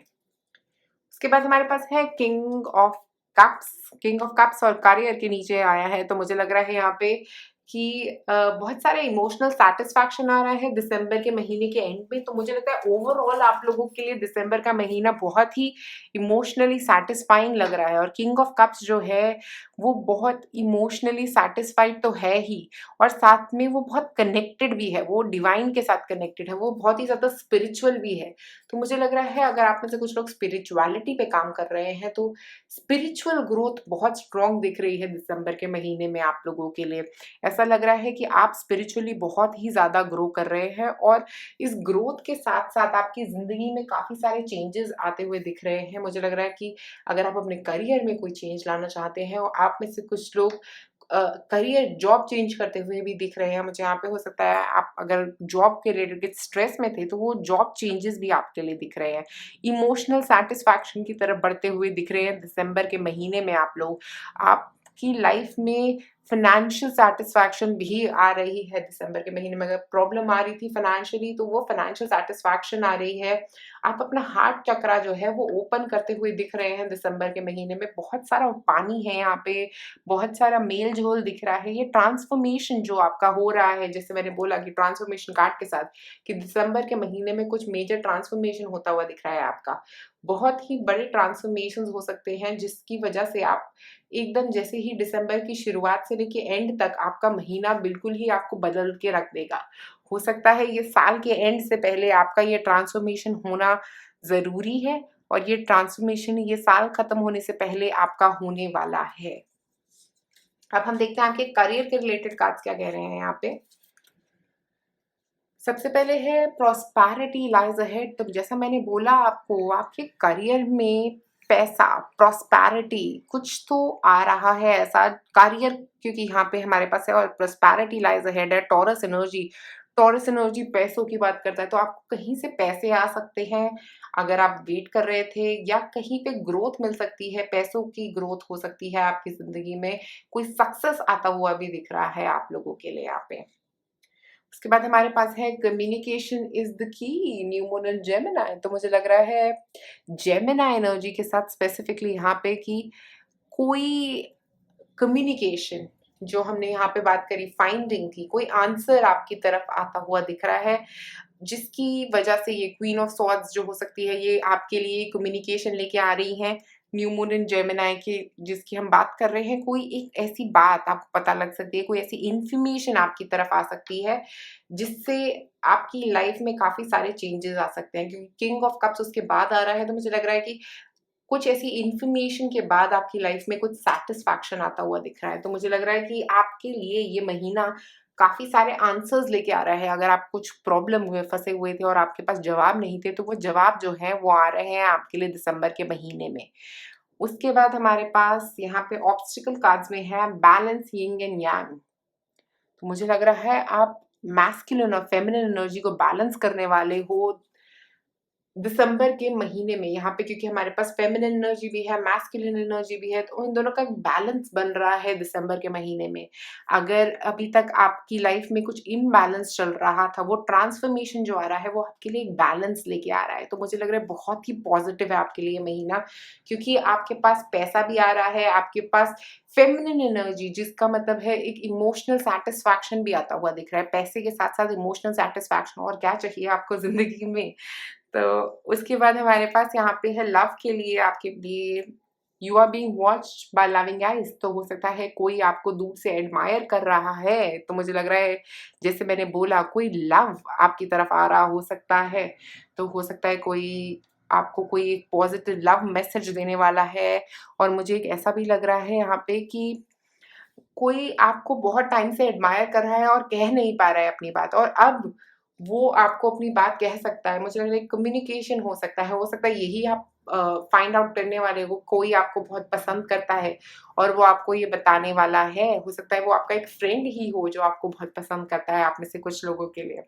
उसके बाद हमारे पास है king of cups. King of cups और करियर के नीचे आया है। तो मुझे लग रहा है यहाँ पे कि बहुत सारे इमोशनल सैटिस्फैक्शन आ रहा है दिसंबर के महीने के एंड में। तो मुझे लगता है ओवरऑल आप लोगों के लिए दिसंबर का महीना बहुत ही इमोशनली सैटिस्फाइंग लग रहा है। और किंग ऑफ कप्स जो है वो बहुत इमोशनली सैटिस्फाइड तो है ही, और साथ में वो बहुत कनेक्टेड भी है, वो डिवाइन के साथ कनेक्टेड है, वो बहुत ही ज़्यादा स्पिरिचुअल भी है। तो मुझे लग रहा है अगर आप में से कुछ लोग स्पिरिचुअलिटी पे काम कर रहे हैं, तो स्पिरिचुअल ग्रोथ बहुत स्ट्रांग दिख रही है दिसंबर के महीने में आप लोगों के लिए। ऐसा लग रहा है कि आप स्पिरिचुअली बहुत ही ज़्यादा ग्रो कर रहे हैं, और इस ग्रोथ के साथ-साथ आपकी ज़िंदगी में काफ़ी सारे चेंजेस आते हुए दिख रहे हैं। मुझे लग रहा है कि अगर आप अपने करियर में कोई चेंज लाना चाहते हैं, और आप में से कुछ लोग करियर जॉब चेंज करते हुए भी दिख रहे हैं मुझे यहाँ पे। हो सकता है आप अगर जॉब के रिलेटेड स्ट्रेस में थे तो वो जॉब चेंजेस भी आपके लिए दिख रहे हैं। इमोशनल सेटिस्फैक्शन की तरफ बढ़ते हुए दिख रहे हैं दिसंबर के महीने में आप लोग। आपकी लाइफ में फाइनेंशियल सेटिस्फैक्शन भी आ रही है दिसंबर के महीने में। अगर प्रॉब्लम आ रही थी फाइनेंशियली तो वो फाइनेंशियल सेटिस्फैक्शन आ रही है। आप अपना हार्ट चक्रा जो है वो ओपन करते हुए दिख रहे हैं दिसंबर के महीने में। बहुत सारा पानी है यहाँ पे, बहुत सारा मेल-जोल दिख रहा है। ये ट्रांसफॉर्मेशन जो आपका हो रहा है, जैसे मैंने बोला कि ट्रांसफॉर्मेशन कार्ड के साथ कि दिसंबर के महीने में कुछ मेजर ट्रांसफॉर्मेशन होता हुआ दिख रहा है आपका। बहुत ही बड़े ट्रांसफॉर्मेशंस हो सकते हैं जिसकी वजह से आप एकदम जैसे ही दिसंबर की शुरुआत से लेके एंड तक आपका महीना बिल्कुल ही आपको बदल के रख देगा। हो सकता है ये साल के एंड से पहले आपका ये ट्रांसफॉर्मेशन होना ज़रूरी है और ये ट्रांसफॉर्मेशन ये साल खत्म होने से पहले आपका होने वाला है। अब हम देखते हैं आपके करियर के रिलेटेड कार्ड्स क्या कह रहे हैं यहाँ पे। सबसे पहले है प्रॉस्पेरिटी लाइज अहेड। तो जैसा मैंने बोला आपको, आपके करियर में पैसा, प्रॉस्पेरिटी कुछ तो आ रहा है ऐसा करियर, क्योंकि यहाँ पे हमारे पास है और प्रॉस्पेरिटी लाइज अहेड है। टॉरस एनर्जी, टॉरस एनर्जी पैसों की बात करता है, तो आपको कहीं से पैसे आ सकते हैं अगर आप वेट कर रहे थे, या कहीं पे ग्रोथ मिल सकती है, पैसों की ग्रोथ हो सकती है आपकी जिंदगी में। कोई सक्सेस आता हुआ भी दिख रहा है आप लोगों के लिए यहाँ पे। उसके बाद हमारे पास है communication is the key, new moon in Gemini. तो मुझे लग रहा है जेमिनी एनर्जी के साथ स्पेसिफिकली यहाँ पे कि कोई कम्युनिकेशन जो हमने यहाँ पे बात करी फाइंडिंग की, कोई आंसर आपकी तरफ आता हुआ दिख रहा है जिसकी वजह से ये क्वीन ऑफ सॉर्ड्स जो हो सकती है ये आपके लिए कम्युनिकेशन लेके आ रही है न्यू मून इन जेमिनी की, जिसकी हम बात कर रहे हैं। कोई एक ऐसी बात आपको पता लग सकती है, कोई ऐसी इंफॉर्मेशन आपकी तरफ आ सकती है जिससे आपकी लाइफ में काफी सारे चेंजेस आ सकते हैं, क्योंकि किंग ऑफ कप्स उसके बाद आ रहा है। तो मुझे लग रहा है कि कुछ ऐसी इंफॉर्मेशन के बाद आपकी लाइफ में कुछ सैटिस्फैक्शन आता हुआ दिख रहा है। तो मुझे लग रहा है कि आपके लिए ये महीना काफी सारे आंसर्स लेके आ रहा है। अगर आप कुछ प्रॉब्लम हुए, फंसे हुए थे और आपके पास जवाब नहीं थे, तो वो जवाब जो है वो आ रहे हैं आपके लिए दिसंबर के महीने में। उसके बाद हमारे पास यहाँ पे ऑब्स्टिकल कार्ड्स में है बैलेंस, यिंग एंड यांग। तो मुझे लग रहा है आप मैस्कुलिन और फेमिनिन एनर्जी को बैलेंस करने वाले हो दिसंबर के महीने में यहाँ पे, क्योंकि हमारे पास फेमिनिन एनर्जी भी है, मैस्कुलिन एनर्जी भी है, तो इन दोनों का बैलेंस बन रहा है दिसंबर के महीने में। अगर अभी तक आपकी लाइफ में कुछ इम्बैलेंस चल रहा था, वो ट्रांसफॉर्मेशन जो आ रहा है वो आपके लिए एक बैलेंस लेके आ रहा है। तो मुझे लग रहा है बहुत ही पॉजिटिव है आपके लिए महीना, क्योंकि आपके पास पैसा भी आ रहा है, आपके पास फेमिनिन एनर्जी, जिसका मतलब है एक इमोशनल सेटिस्फैक्शन भी आता हुआ दिख रहा है। पैसे के साथ साथ इमोशनल सेटिस्फैक्शन, और क्या चाहिए आपको जिंदगी में। तो उसके बाद हमारे पास यहाँ पे है लव के लिए, आपके लिए you are being watched by loving eyes. तो हो सकता है कोई आपको दूर से एडमायर कर रहा है। तो मुझे लग रहा है जैसे मैंने बोला कोई लव आपकी तरफ आ रहा हो सकता है। तो हो सकता है कोई आपको कोई एक पॉजिटिव लव मैसेज देने वाला है। और मुझे एक ऐसा भी लग रहा है यहाँ पे कि कोई आपको बहुत टाइम से एडमायर कर रहा है और कह नहीं पा रहा है अपनी बात, और अब वो आपको अपनी बात कह सकता है। मुझे लग रहा है कम्युनिकेशन हो सकता है यही आप फाइंड आउट करने वाले हो। कोई आपको बहुत पसंद करता है और वो आपको ये बताने वाला है। हो सकता है वो आपका एक फ्रेंड ही हो जो आपको बहुत पसंद करता है, आप में से कुछ लोगों के लिए।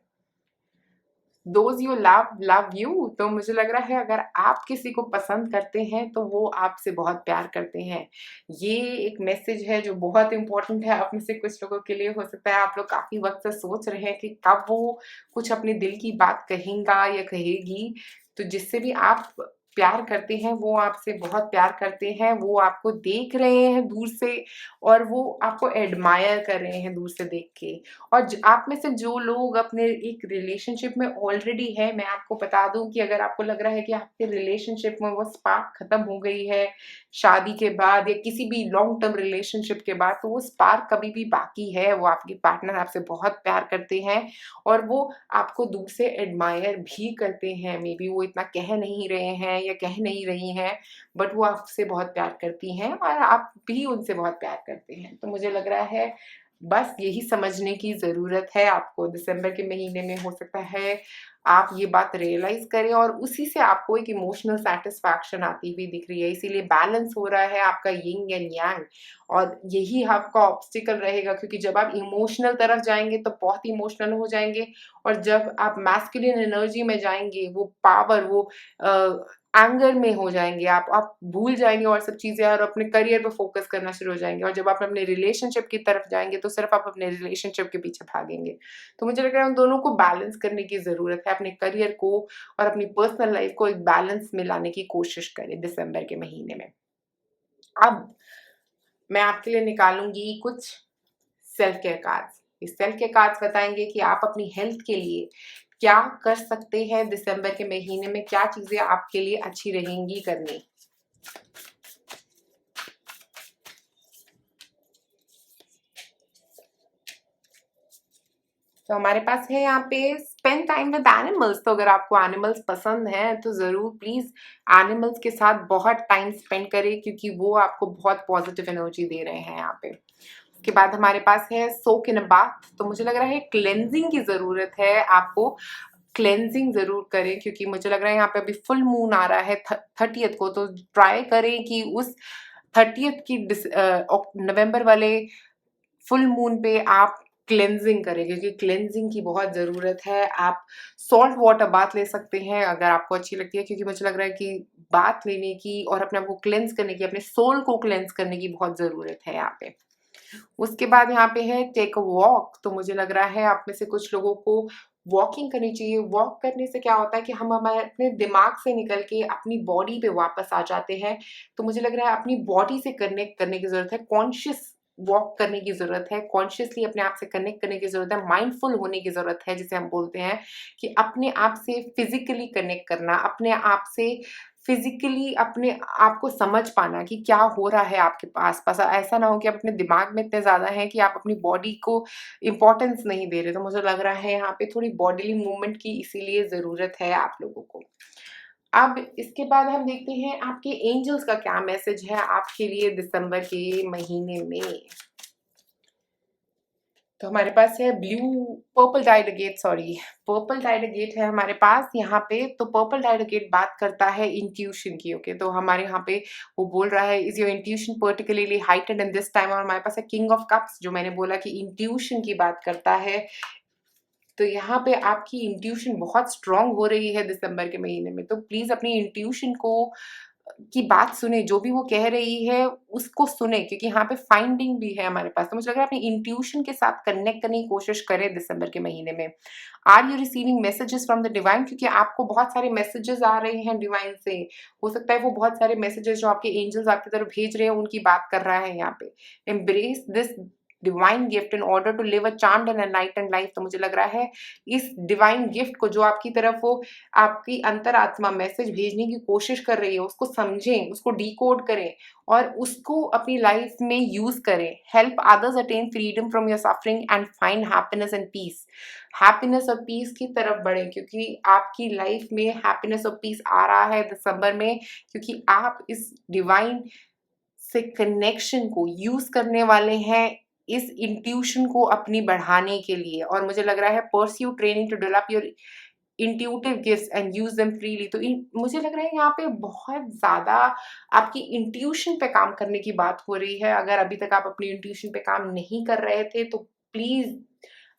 Those you love love you. तो मुझे लग रहा है अगर आप किसी को पसंद करते हैं तो वो आपसे बहुत प्यार करते हैं। ये एक मैसेज है जो बहुत इंपॉर्टेंट है आप में से कुछ लोगों के लिए। हो सकता है आप लोग काफी वक्त से सोच रहे हैं कि कब वो कुछ अपने दिल की बात कहेगा या कहेगी। तो जिससे भी आप प्यार करते हैं वो आपसे बहुत प्यार करते हैं, वो आपको देख रहे हैं दूर से और वो आपको एडमायर कर रहे हैं दूर से देख के। और आप में से जो लोग अपने एक रिलेशनशिप में ऑलरेडी है, मैं आपको बता दूं कि अगर आपको लग रहा है कि आपके रिलेशनशिप में वो स्पार्क खत्म हो गई है शादी के बाद या किसी भी लॉन्ग टर्म रिलेशनशिप के बाद, तो वो स्पार्क कभी भी बाकी है। वो आपके पार्टनर आपसे बहुत प्यार करते हैं और वो आपको दूर से एडमायर भी करते हैं। मे बी वो इतना कह नहीं रहे हैं या कह नहीं रही हैं, बट वो आपसे बहुत प्यार करती हैं और आप भी उनसे बहुत प्यार करते हैं। तो मुझे लग रहा है बस यही समझने की ज़रूरत है आपको दिसंबर के महीने में। हो सकता है आप ये बात रियलाइज़ करें और उसी से आपको एक इमोशनल सैटिस्फैक्शन आती हुई दिख रही है, इसीलिए बैलेंस हो रहा है आपका यिंग एंड यांग। और यही आपका ऑब्स्टिकल रहेगा, क्योंकि जब आप इमोशनल तरफ जाएँगे तो बहुत इमोशनल हो जाएँगे, और जब आप मैस्कुलिन एनर्जी में जाएँगे, वो पावर, वो एंगर में हो जाएँगे, आप भूल जाएँगे और सब चीज़ें, और अपने करियर पे फ़ोकस करना शुरू हो जाएँगे। और जब आप अपने रिलेशनशिप की तरफ जाएँगे तो सिर्फ़ आप अपने रिलेशनशिप के पीछे भागेंगे। तो मुझे लग रहा है उन दोनों को बैलेंस करने की ज़रूरत है। अपने करियर को और अपनी पर्सनल लाइफ़ को एक बैलेंस में लाने की कोशिश करें दिसंबर के महीने में। अब मैं आपके लिए निकालूँगी कुछ सेल्फ केयर कार्ड्स। ये सेल्फ केयर कार्ड्स बताएँगे कि आप अपनी हेल्थ के लिए क्या कर सकते हैं दिसंबर के महीने में, क्या चीज़ें आपके लिए अच्छी रहेंगी करनी। तो हमारे पास है यहाँ पे स्पेंड टाइम विद एनिमल्स। तो अगर आपको एनिमल्स पसंद हैं तो ज़रूर प्लीज़ एनिमल्स के साथ बहुत टाइम स्पेंड करें, क्योंकि वो आपको बहुत पॉजिटिव एनर्जी दे रहे हैं यहाँ पे। उसके बाद हमारे पास है सोक इन अ बाथ। तो मुझे लग रहा है क्लेंजिंग की ज़रूरत है आपको। क्लेंजिंग ज़रूर करें, क्योंकि मुझे लग रहा है यहाँ पे अभी फुल मून आ रहा है 30th को। तो ट्राई करें कि उस 30th की नवंबर वाले फुल मून पे आप क्लेंजिंग करें, क्योंकि क्लेंजिंग की बहुत ज़रूरत है। आप सॉल्ट वाटर बाथ ले सकते हैं अगर आपको अच्छी लगती है, क्योंकि मुझे लग रहा है कि बाथ लेने की और अपने आप को क्लेंज करने की, अपने सोल को क्लेंज करने की बहुत ज़रूरत है यहाँ पे। उसके बाद यहाँ पे है टेक अ वॉक। तो मुझे लग रहा है आप में से कुछ लोगों को वॉकिंग करनी चाहिए। वॉक करने से क्या होता है कि हम हमारे अपने दिमाग से निकल के अपनी बॉडी पे वापस आ जाते हैं। तो मुझे लग रहा है अपनी बॉडी से कनेक्ट करने की ज़रूरत है, कॉन्शियस वॉक करने की ज़रूरत है, कॉन्शियसली अपने आप से कनेक्ट करने की ज़रूरत है, माइंडफुल होने की ज़रूरत है, जिसे हम बोलते हैं कि अपने आप से फिज़िकली कनेक्ट करना, अपने आप से फिज़िकली अपने आप को समझ पाना कि क्या हो रहा है आपके आस-पास। ऐसा ना हो कि आप अपने दिमाग में इतने ज़्यादा हैं कि आप अपनी बॉडी को इम्पोर्टेंस नहीं दे रहे। तो मुझे लग रहा है यहाँ पे थोड़ी बॉडीली मूवमेंट की इसीलिए ज़रूरत है आप लोगों को। अब इसके बाद हम देखते हैं आपके एंजल्स का क्या मैसेज है आपके लिए दिसंबर के महीने में। तो हमारे पास है पर्पल डाइडगेट, सॉरी, पर्पल डाइडगेट है हमारे पास यहाँ पे। तो पर्पल डाइडगेट बात करता है इंट्यूशन की। ओके, तो हमारे यहाँ पे वो बोल रहा है is your intuition particularly heightened in this time. और हमारे पास है किंग ऑफ कप्स, जो मैंने बोला कि इंट्यूशन की बात करता है। तो यहाँ पे आपकी इंट्यूशन बहुत स्ट्रांग हो रही है दिसंबर के महीने में। तो प्लीज अपनी इंट्यूशन को की बात सुने, जो भी वो कह रही है उसको सुने, क्योंकि यहाँ पे फाइंडिंग भी है हमारे पास। तो मुझे लग रहा है अपनी इंट्यूशन के साथ कनेक्ट करने की कोशिश करें दिसंबर के महीने में। Are you receiving messages from the divine? क्योंकि आपको बहुत सारे मैसेजेस आ रहे हैं डिवाइन से। हो सकता है वो बहुत सारे मैसेजेस जो आपके एंजल्स आपकी तरफ भेज रहे हैं उनकी बात कर रहा है यहाँ पे। Embrace this divine gift in order to live a charmed and enlightened life. तो मुझे लग रहा है इस डिवाइन गिफ्ट को, जो आपकी तरफ वो आपकी अंतरात्मा मैसेज भेजने की कोशिश कर रही है, उसको समझें, उसको डिकोड करें और उसको अपनी लाइफ में यूज करें। Help others attain freedom from your suffering and find happiness and peace. Happiness और पीस की तरफ बढ़े, क्योंकि आपकी लाइफ में हैप्पीनेस और पीस आ रहा है दिसंबर में, क्योंकि आप इस डिवाइन से कनेक्शन को यूज करने वाले हैं, इस इंट्यूशन को अपनी बढ़ाने के लिए। और मुझे लग रहा है pursue training to develop your intuitive gifts and use them freely. तो मुझे लग रहा है यहाँ पे बहुत ज़्यादा आपकी इंट्यूशन पे काम करने की बात हो रही है। अगर अभी तक आप अपनी इंट्यूशन पे काम नहीं कर रहे थे तो प्लीज़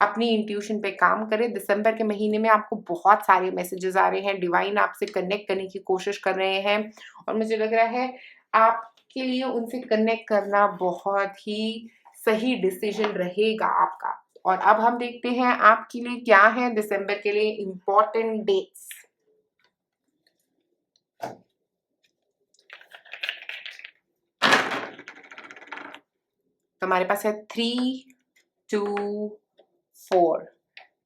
अपनी इंट्यूशन पे काम करें। दिसंबर के महीने में आपको बहुत सारे मैसेजेस आ रहे हैं, डिवाइन आपसे कनेक्ट करने की कोशिश कर रहे हैं, और मुझे लग रहा है आपके लिए उनसे कनेक्ट करना बहुत ही सही डिसीजन रहेगा आपका। और अब हम देखते हैं आपके लिए क्या है दिसंबर के लिए इम्पोर्टेंट डेट्स। तो हमारे पास है 3, 2, 4।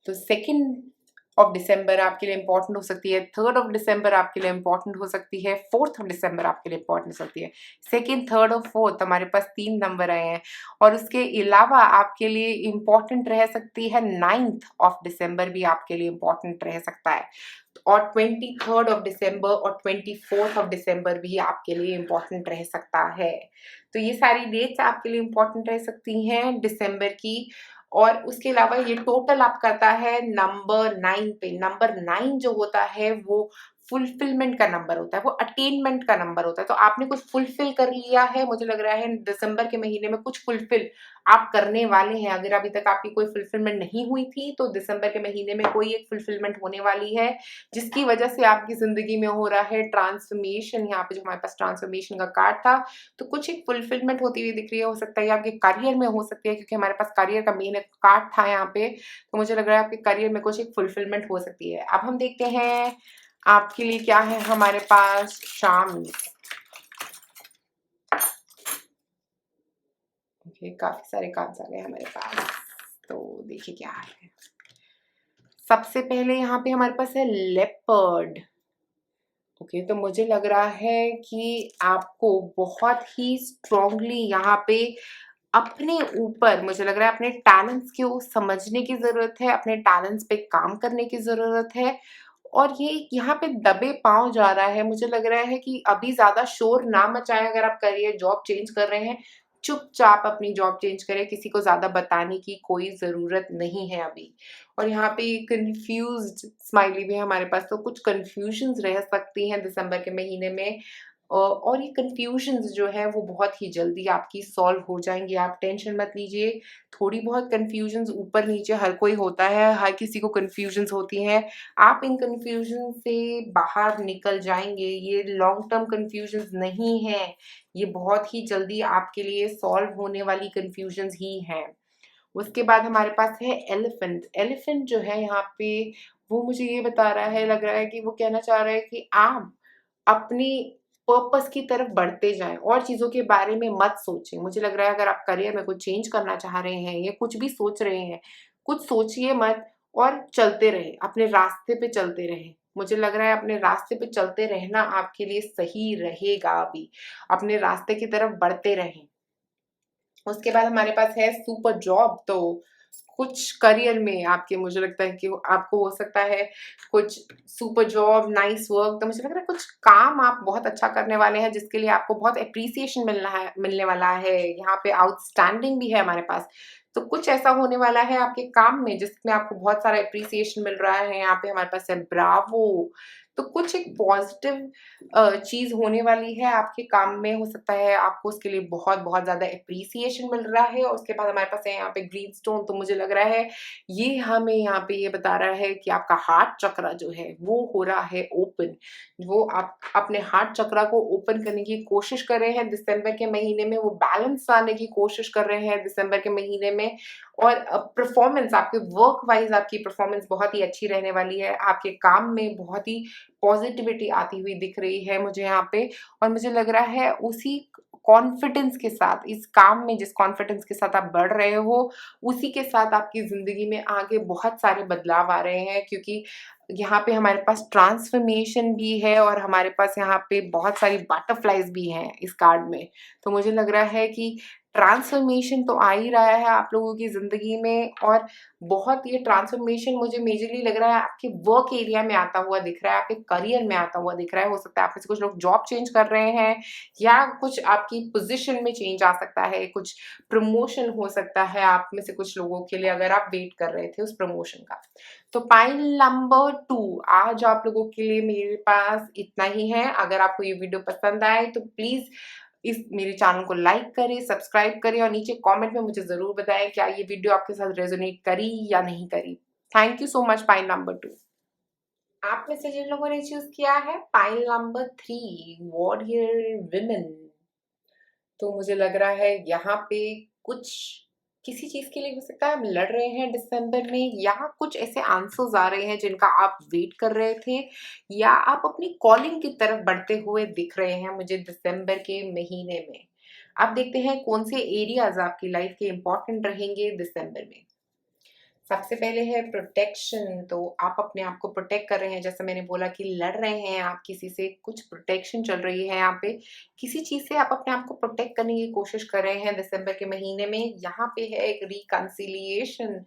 तो 2 ऑफ दिसंबर आपके लिए इंपॉर्टेंट हो सकती है, 3 ऑफ दिसंबर आपके लिए इंपॉर्टेंट हो सकती है, 4th ऑफ दिसंबर आपके लिए इंपॉर्टेंट हो सकती है। 2nd, 3rd और 4th हमारे पास 3 नंबर आए हैं। और उसके अलावा आपके लिए इंपॉर्टेंट रह सकती है 9th ऑफ दिसंबर भी आपके लिए इंपॉर्टेंट रह सकता है। तो और 23rd ऑफ दिसंबर और 24th ऑफ दिसंबर भी आपके लिए इम्पोर्टेंट रह सकता है। तो ये सारी डेट्स आपके लिए इम्पोर्टेंट रह सकती हैं दिसंबर की। और उसके अलावा ये टोटल आप करता है नंबर 9 पे। नंबर 9 जो होता है वो फुलफिलमेंट का नंबर होता है, वो अटेनमेंट का नंबर होता है। तो आपने कुछ फुलफिल कर लिया है, मुझे लग रहा है दिसंबर के महीने में कुछ फुलफिल आप करने वाले हैं। अगर अभी तक आपकी कोई फुलफिलमेंट नहीं हुई थी तो दिसंबर के महीने में कोई एक फुलफिलमेंट होने वाली है, जिसकी वजह से आपकी जिंदगी में हो रहा है ट्रांसफॉर्मेशन। यहाँ पे जो हमारे पास ट्रांसफॉर्मेशन का कार्ड था, तो कुछ एक फुलफिलमेंट होती हुई दिख रही है। हो सकता है आपके करियर में हो सकती है, क्योंकि हमारे पास करियर का मेन कार्ड था यहाँ पे। तो मुझे लग रहा है आपके करियर में कुछ एक फुलफिलमेंट हो सकती है। अब हम देखते हैं आपके लिए क्या है हमारे पास शाम। ओके, काफी सारे कार्ड्स आ गए हमारे पास, तो देखिए क्या है। सबसे पहले यहाँ पे हमारे पास है लेपर्ड। ओके, तो मुझे लग रहा है कि आपको बहुत ही स्ट्रांगली यहाँ पे अपने ऊपर, मुझे लग रहा है अपने टैलेंट्स को समझने की ज़रूरत है, अपने टैलेंट्स पे काम करने की ज़रूरत है। और ये यहाँ पे दबे पाँव जा रहा है। मुझे लग रहा है कि अभी ज़्यादा शोर ना मचाएँ। अगर आप करियर जॉब चेंज कर रहे हैं, चुपचाप अपनी जॉब चेंज करें, किसी को ज़्यादा बताने की कोई ज़रूरत नहीं है अभी। और यहाँ पे कन्फ्यूज़्ड स्माइली भी है हमारे पास, तो कुछ कन्फ्यूजन्स रह सकती हैं दिसंबर के महीने में। और ये कन्फ्यूजन्स जो है वो बहुत ही जल्दी आपकी सॉल्व हो जाएँगी, आप टेंशन मत लीजिए। थोड़ी बहुत कन्फ्यूजन्स ऊपर-नीचे हर कोई होता है, हर किसी को कन्फ्यूजन्स होती हैं। आप इन कन्फ्यूजन से बाहर निकल जाएँगे, ये लॉन्ग टर्म कन्फ्यूजन्स नहीं हैं, ये बहुत ही जल्दी आपके लिए सॉल्व होने वाली कन्फ्यूजन्स ही हैं। उसके बाद हमारे पास है एलिफेंट। एलिफेंट जो है यहाँ पे, वो मुझे ये बता रहा है, लग रहा है कि वो कहना चाह रहा है कि आप अपनी पर्पस की तरफ बढ़ते जाएँ और चीज़ों के बारे में मत सोचें। मुझे लग रहा है अगर आप करियर में कुछ चेंज करना चाह रहे हैं या कुछ भी सोच रहे हैं, कुछ सोचिए मत और चलते रहें, अपने रास्ते पे चलते रहें। मुझे लग रहा है अपने रास्ते पे चलते रहना आपके लिए सही रहेगा अभी। अपने रास्ते की तरफ बढ़ते रहें। उसके बाद हमारे पास है सुपर जॉब। तो कुछ करियर में आपके, मुझे लगता है कि आपको हो सकता है कुछ सुपर जॉब, नाइस वर्क। तो मुझे लग रहा है कुछ काम आप बहुत अच्छा करने वाले हैं, जिसके लिए आपको बहुत एप्रिसिएशन मिलने वाला है। यहाँ पे आउटस्टैंडिंग भी है हमारे पास। तो कुछ ऐसा होने वाला है आपके काम में जिसमें आपको बहुत सारा एप्रिसिएशन मिल रहा है। यहाँ पे हमारे पास है ब्रावो। तो कुछ एक पॉजिटिव चीज़ होने वाली है आपके काम में। हो सकता है आपको उसके लिए बहुत-बहुत ज़्यादा एप्रिसिएशन मिल रहा है। और उसके बाद हमारे पास है यहाँ पे ग्रीन स्टोन। तो मुझे लग रहा है ये हमें यहाँ पे ये बता रहा है कि आपका हार्ट चक्र जो है वो हो रहा है ओपन। वो आप अपने हार्ट चक्र को ओपन करने की कोशिश कर रहे हैं दिसंबर के महीने में, वो बैलेंस लाने की कोशिश कर रहे हैं दिसंबर के महीने में। और परफॉर्मेंस आपके वर्क वाइज़, आपकी परफॉर्मेंस बहुत ही अच्छी रहने वाली है। आपके काम में बहुत ही पॉजिटिविटी आती हुई दिख रही है मुझे यहाँ पे। और मुझे लग रहा है उसी कॉन्फिडेंस के साथ, इस काम में जिस कॉन्फिडेंस के साथ आप बढ़ रहे हो, उसी के साथ आपकी ज़िंदगी में आगे बहुत सारे बदलाव आ रहे हैं। क्योंकि यहाँ पे हमारे पास ट्रांसफॉर्मेशन भी है और हमारे पास यहाँ पे बहुत सारी बटरफ्लाइज़ भी हैं इस कार्ड में। तो मुझे लग रहा है कि ट्रांसफॉर्मेशन तो आ ही रहा है आप लोगों की ज़िंदगी में। और बहुत ये ट्रांसफॉर्मेशन मुझे मेजरली लग रहा है आपके वर्क एरिया में आता हुआ दिख रहा है, आपके करियर में आता हुआ दिख रहा है। हो सकता है आप में से कुछ लोग जॉब चेंज कर रहे हैं, या कुछ आपकी पोज़ीशन में चेंज आ सकता है, कुछ प्रमोशन हो सकता है आप में से कुछ लोगों के लिए, अगर आप वेट कर रहे थे उस प्रमोशन का। तो पाइल नंबर 2 आज आप लोगों के लिए मेरे पास इतना ही है। अगर आपको ये वीडियो पसंद आए तो प्लीज़ इस मेरे चैनल को लाइक करें, सब्सक्राइब करें और नीचे कमेंट में मुझे ज़रूर बताएँ क्या ये वीडियो आपके साथ रेज़ोनेट करी या नहीं करी। Thank you so much pile number 2। आप में से जिन लोगों ने चूज़ किया है पाइल नंबर 3 वॉरियर विमेन, तो मुझे लग रहा है यहाँ पे कुछ किसी चीज़ के लिए हो सकता है आप लड़ रहे हैं दिसंबर में, या कुछ ऐसे आंसर्स आ रहे हैं जिनका आप वेट कर रहे थे, या आप अपनी कॉलिंग की तरफ बढ़ते हुए दिख रहे हैं मुझे दिसंबर के महीने में। अब देखते हैं कौन से एरियाज़ आपकी लाइफ के इम्पोर्टेंट रहेंगे दिसंबर में। सबसे पहले है प्रोटेक्शन। तो आप अपने आप को प्रोटेक्ट कर रहे हैं, जैसे मैंने बोला कि लड़ रहे हैं आप किसी से, कुछ प्रोटेक्शन चल रही है यहाँ पे, किसी चीज से आप अपने आप को प्रोटेक्ट करने की कोशिश कर रहे हैं दिसंबर के महीने में। यहाँ पे है एक रिकंसिलिएशन।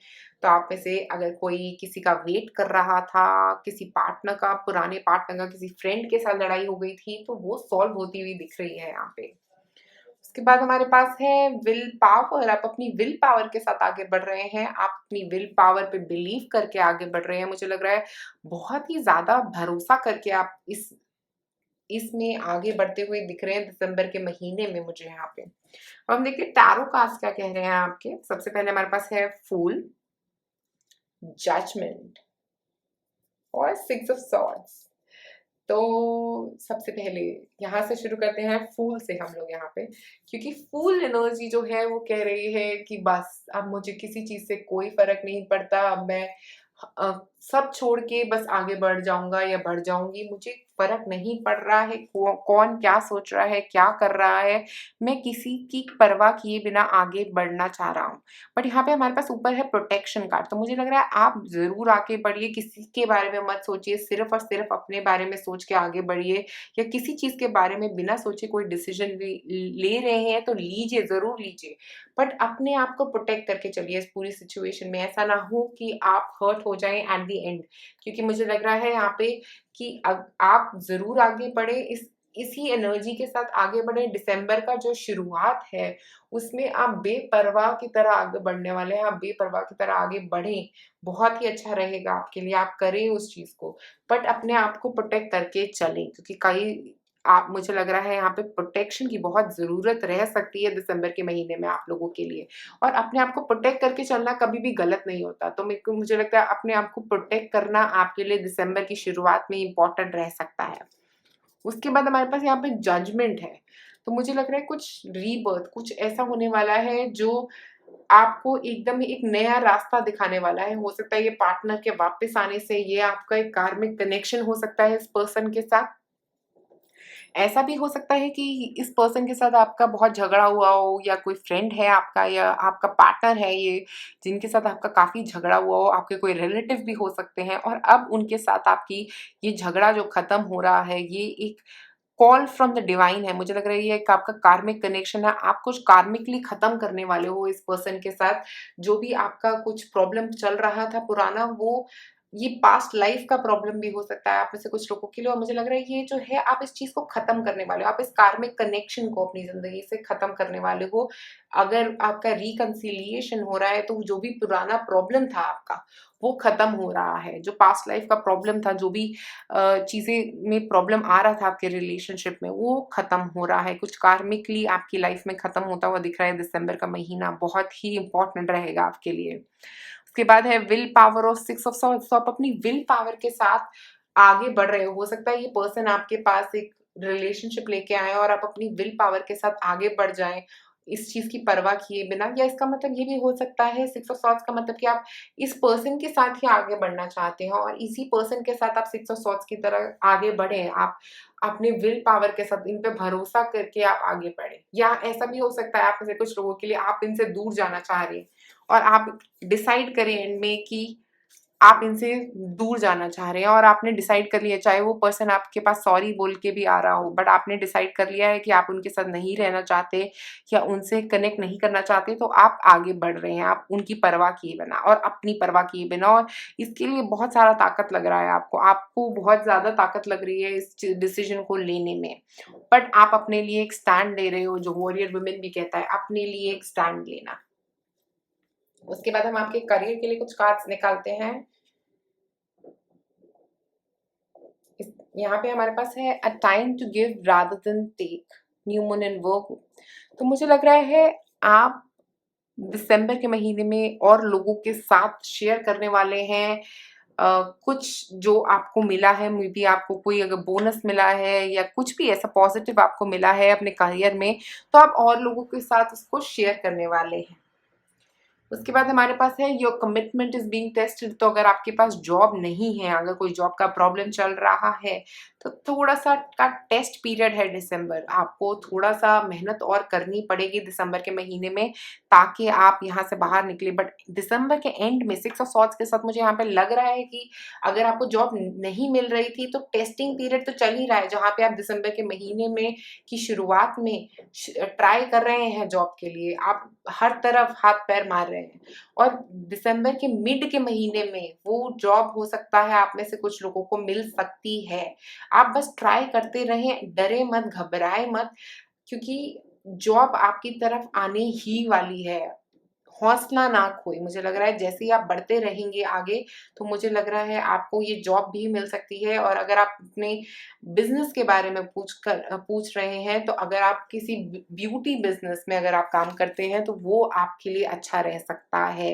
तो आप में से अगर कोई किसी का वेट कर रहा था, किसी पार्टनर का, पुराने पार्टनर का किसी फ्रेंड के साथ लड़ाई हो गई थी, तो वो सॉल्व होती हुई दिख रही है यहाँ पे। उसके बाद हमारे पास है विल पावर। आप अपनी विल पावर के साथ आगे बढ़ रहे हैं, आप अपनी विल पावर पे बिलीव करके आगे बढ़ रहे हैं। मुझे लग रहा है बहुत ही ज्यादा भरोसा करके आप इसमें आगे बढ़ते हुए दिख रहे हैं दिसंबर के महीने में मुझे यहाँ पे। अब हम देखते हैं टैरो कार्ड्स क्या कह रहे हैं आपके। सबसे पहले हमारे पास है फूल, जजमेंट और सिक्स ऑफ सॉर्ड्स। तो सबसे पहले यहाँ से शुरू करते हैं फूल से हम लोग यहाँ पे, क्योंकि फूल एनर्जी जो है वो कह रही है कि बस अब मुझे किसी चीज से कोई फर्क नहीं पड़ता, अब मैं सब छोड़ के बस आगे बढ़ जाऊंगा या बढ़ जाऊंगी, मुझे फर्क नहीं पड़ रहा है कौन क्या सोच रहा है, क्या कर रहा है, मैं किसी की परवाह किए बिना आगे बढ़ना चाह रहा हूँ। बट यहाँ पे हमारे पास ऊपर है प्रोटेक्शन कार्ड। तो मुझे लग रहा है आप जरूर आगे बढ़िए, किसी के बारे में मत सोचिए, सिर्फ और सिर्फ अपने बारे में सोच के आगे बढ़िए, या किसी चीज के बारे में बिना सोचे कोई डिसीजन ले रहे हैं तो लीजिए, जरूर लीजिए, बट अपने आप को प्रोटेक्ट करके चलिए इस पूरी सिचुएशन में। ऐसा ना हो कि आप हर्ट हो जाएं एट द एंड, क्योंकि मुझे लग रहा है यहाँ पे कि आप जरूर आगे बढ़े, इसी एनर्जी के साथ आगे बढ़े। दिसंबर का जो शुरुआत है उसमें आप बेपरवाह की तरह आगे बढ़ने वाले हैं, आप बेपरवाह की तरह आगे बढ़ें, बहुत ही अच्छा रहेगा आपके लिए, आप करें उस चीज को, बट अपने आप को प्रोटेक्ट करके चलें, क्योंकि कई आप मुझे लग रहा है यहाँ पे प्रोटेक्शन की बहुत जरूरत रह सकती है दिसंबर के महीने में आप लोगों के लिए। और अपने आप को प्रोटेक्ट करके चलना कभी भी गलत नहीं होता, तो मेरे को मुझे लगता है अपने आप को प्रोटेक्ट करना आपके लिए दिसंबर की शुरुआत में इम्पोर्टेंट रह सकता है। उसके बाद हमारे पास यहाँ पे जजमेंट है। तो मुझे लग रहा है कुछ रीबर्थ, कुछ ऐसा होने वाला है जो आपको एकदम एक नया रास्ता दिखाने वाला है। हो सकता है ये पार्टनर के वापस आने से, ये आपका एक कार्मिक कनेक्शन हो सकता है इस पर्सन के साथ। ऐसा भी हो सकता है कि इस पर्सन के साथ आपका बहुत झगड़ा हुआ हो, या कोई फ्रेंड है आपका या आपका पार्टनर है ये, जिनके साथ आपका काफ़ी झगड़ा हुआ हो, आपके कोई रिलेटिव भी हो सकते हैं, और अब उनके साथ आपकी ये झगड़ा जो ख़त्म हो रहा है, ये एक कॉल फ्रॉम द डिवाइन है। मुझे लग रहा है ये एक आपका कार्मिक कनेक्शन है, आप कुछ कार्मिकली ख़त्म करने वाले हो इस पर्सन के साथ। जो भी आपका कुछ प्रॉब्लम चल रहा था पुराना, वो ये पास्ट लाइफ का प्रॉब्लम भी हो सकता है आप में से कुछ लोगों के लिए, और मुझे लग रहा है ये जो है आप इस चीज को खत्म करने वाले हो, आप इस कार्मिक कनेक्शन को अपनी जिंदगी से खत्म करने वाले हो। अगर आपका रिकंसिलिएशन हो रहा है तो जो भी पुराना प्रॉब्लम था आपका वो खत्म हो रहा है, जो पास्ट लाइफ का प्रॉब्लम था, जो भी चीजें में प्रॉब्लम आ रहा था आपके रिलेशनशिप में, वो खत्म हो रहा है, कुछ कार्मिकली आपकी लाइफ में खत्म होता हुआ दिख रहा है। दिसंबर का महीना बहुत ही इंपॉर्टेंट रहेगा आपके लिए। उसके बाद है विल पावर और सिक्स ऑफ सॉर्ड्स। तो आप अपनी विल पावर के साथ आगे बढ़ रहे हो सकता है ये पर्सन आपके पास एक रिलेशनशिप लेके आए और आप अपनी विल पावर के साथ आगे बढ़ जाएं इस चीज की परवाह किए बिना। या इसका मतलब ये भी हो सकता है, सिक्स ऑफ सॉर्ड्स का मतलब कि आप इस पर्सन के साथ ही आगे बढ़ना चाहते हैं और इसी पर्सन के साथ आप सिक्स ऑफ सॉर्ड्स की तरह आगे बढ़े, आप अपने विल पावर के साथ इन पे भरोसा करके आप आगे बढ़े। या ऐसा भी हो सकता है आप में से कुछ लोगों के लिए आप इनसे दूर जाना चाह रहे हैं और आप डिसाइड करें एंड में कि आप इनसे दूर जाना चाह रहे हैं, और आपने डिसाइड कर लिया, चाहे वो पर्सन आपके पास सॉरी बोल के भी आ रहा हो, बट आपने डिसाइड कर लिया है कि आप उनके साथ नहीं रहना चाहते या उनसे कनेक्ट नहीं करना चाहते, तो आप आगे बढ़ रहे हैं, आप उनकी परवाह किए बिना और अपनी परवाह किए बिना। और इसके लिए बहुत सारा ताकत लग रहा है आपको, आपको बहुत ज्यादा ताकत लग रही है इस डिसीजन को लेने में, बट आप अपने लिए एक स्टैंड ले रहे हो, जो वॉरियर वुमेन भी कहता है, अपने लिए एक स्टैंड लेना। उसके बाद हम आपके करियर के लिए कुछ कार्ड्स निकालते हैं। यहाँ पे हमारे पास है a time to give rather than take, new moon in work. तो मुझे लग रहा है आप दिसंबर के महीने में और लोगों के साथ शेयर करने वाले हैं कुछ जो आपको मिला है, मे बी आपको कोई अगर बोनस मिला है या कुछ भी ऐसा पॉजिटिव आपको मिला है अपने करियर में, तो आप और लोगों के साथ उसको शेयर करने वाले हैं। उसके बाद हमारे पास है your commitment is being tested. तो अगर आपके पास जॉब नहीं है, अगर कोई जॉब का प्रॉब्लम चल रहा है, तो थोड़ा-सा का टेस्ट पीरियड है दिसंबर। आपको थोड़ा-सा मेहनत और करनी पड़ेगी दिसंबर के महीने में ताकि आप यहाँ से बाहर निकलें। बट दिसंबर के एंड में 6 ऑफ सॉर्ड्स के साथ मुझे यहाँ पे लग रहा है कि अगर आपको जॉब नहीं मिल रही थी तो टेस्टिंग पीरियड तो चल ही रहा है, जहाँ पे आप दिसंबर के महीने में की शुरुआत में ट्राई कर रहे हैं जॉब के लिए। आप हर तरफ हाथ-पैर मार रहे हैं और दिसंबर के मिड के महीने में वो जॉब हो सकता है आप में से कुछ लोगों को मिल सकती है। आप बस ट्राई करते रहें, डरे मत, घबराए मत, क्योंकि जॉब आपकी तरफ आने ही वाली है। हौसला ना खोएँ, मुझे लग रहा है जैसे ही आप बढ़ते रहेंगे आगे, तो मुझे लग रहा है आपको ये जॉब भी मिल सकती है। और अगर आप अपने बिज़नेस के बारे में पूछ रहे हैं, तो अगर आप किसी ब्यूटी बिज़नेस में अगर आप काम करते हैं, तो वो आपके लिए अच्छा रह सकता है,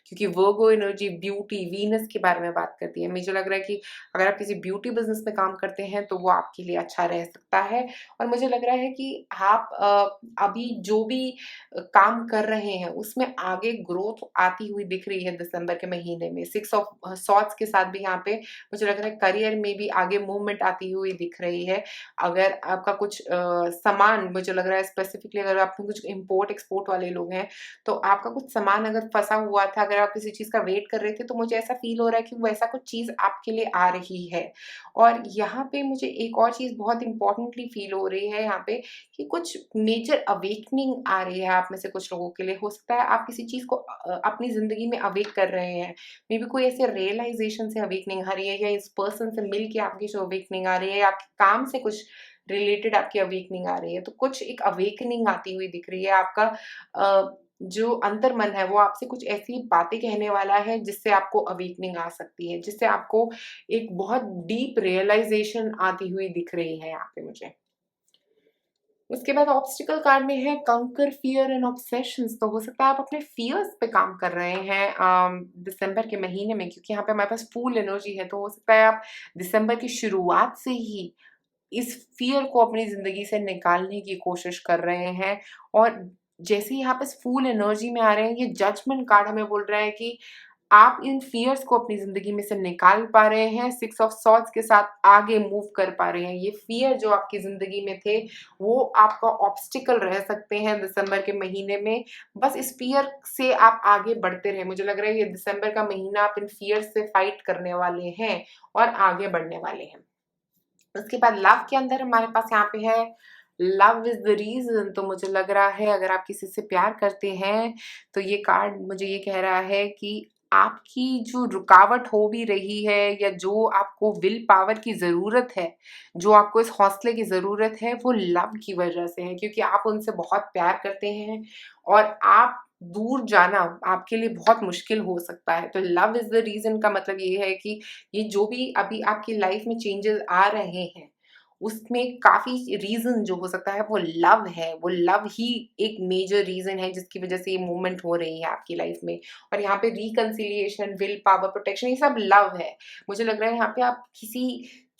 क्योंकि वर्गो एनर्जी ब्यूटी, वीनस के बारे में बात करती है। मुझे लग रहा है कि अगर आप किसी ब्यूटी बिज़नेस में काम करते हैं, तो वो आपके लिए अच्छा रह सकता है। और मुझे लग रहा है कि आप अभी जो भी काम कर रहे हैं उसमें आगे ग्रोथ आती हुई दिख रही है दिसंबर के महीने में। 6 ऑफ सॉर्ड्स के साथ भी यहाँ पे मुझे लग रहा है करियर में भी आगे मूवमेंट आती हुई दिख रही है। अगर आपका कुछ सामान, मुझे लग रहा है स्पेसिफिकली अगर आप कुछ इम्पोर्ट एक्सपोर्ट वाले लोग हैं, तो आपका कुछ सामान अगर फँसा हुआ था, अगर आप किसी चीज़ का वेट कर रहे थे, तो मुझे ऐसा फ़ील हो रहा है कि वैसा कुछ चीज़ आपके लिए आ रही है। और यहाँ पे मुझे एक और चीज़ बहुत इम्पोर्टेंटली फ़ील हो रही है यहाँ पे, कि कुछ मेजर अवेकनिंग आ रही है आप में से कुछ लोगों के लिए। हो सकता है आप किसी चीज़ को अपनी ज़िंदगी में अवेक कर रहे हैं। मे बी कोई ऐसे रियलाइज़ेशन से अवेकनिंग आ रही है, या इस पर्सन से मिल के आपकी जो अवेकनिंग आ रही है, या आपके काम से कुछ रिलेटेड आपकी अवेकनिंग आ रही है। तो कुछ एक अवेकनिंग आती हुई दिख रही है। आपका जो अंतर्मन है वो आपसे कुछ ऐसी बातें कहने वाला है जिससे आपको अवेकनिंग आ सकती है, जिससे आपको एक बहुत डीप रियलाइज़ेशन आती हुई दिख रही है यहाँ पे मुझे। उसके बाद ऑब्स्टिकल कार्ड में है कंकर फियर एंड ऑब्सेशंस। तो हो सकता है आप अपने फियर्स पे काम कर रहे हैं दिसंबर के महीने में, क्योंकि यहाँ पे हमारे पास फुल एनर्जी है। तो हो सकता है आप दिसंबर की शुरुआत से ही इस फियर को अपनी ज़िंदगी से निकालने की कोशिश कर रहे हैं। और जैसे ही आप इस फुल एनर्जी में आ रहे हैं, ये जजमेंट कार्ड हमें बोल रहा है कि आप इन फियर्स को अपनी ज़िंदगी में से निकाल पा रहे हैं, 6 ऑफ सॉर्ड्स के साथ आगे मूव कर पा रहे हैं। ये फियर जो आपकी ज़िंदगी में थे, वो आपका ऑब्स्टिकल रह सकते हैं दिसंबर के महीने में। बस इस फियर से आप आगे बढ़ते रहें। मुझे लग रहा है ये दिसंबर का महीना आप इन फियर्स से फाइट करने वाले हैं और आगे बढ़ने वाले हैं। उसके बाद लव के अंदर हमारे पास यहाँ पे है लव इज़ द रीज़न। तो मुझे लग रहा है अगर आप किसी से प्यार करते हैं, तो ये कार्ड मुझे ये कह रहा है कि आपकी जो रुकावट हो भी रही है, या जो आपको विल पावर की ज़रूरत है, जो आपको इस हौसले की ज़रूरत है, वो लव की वजह से है, क्योंकि आप उनसे बहुत प्यार करते हैं और आप दूर जाना आपके लिए बहुत मुश्किल हो सकता है। तो लव इज़ द रीज़न का मतलब ये है कि ये जो भी अभी आपकी लाइफ में चेंजेस आ रहे हैं, उसमें काफ़ी रीज़न जो हो सकता है वो लव है। वो लव ही एक मेजर रीज़न है जिसकी वज़ह से ये मूवमेंट हो रही है आपकी लाइफ में। और यहाँ पे रिकन्सिलिएशन, विल पावर, प्रोटेक्शन, ये सब लव है। मुझे लग रहा है यहाँ पे आप किसी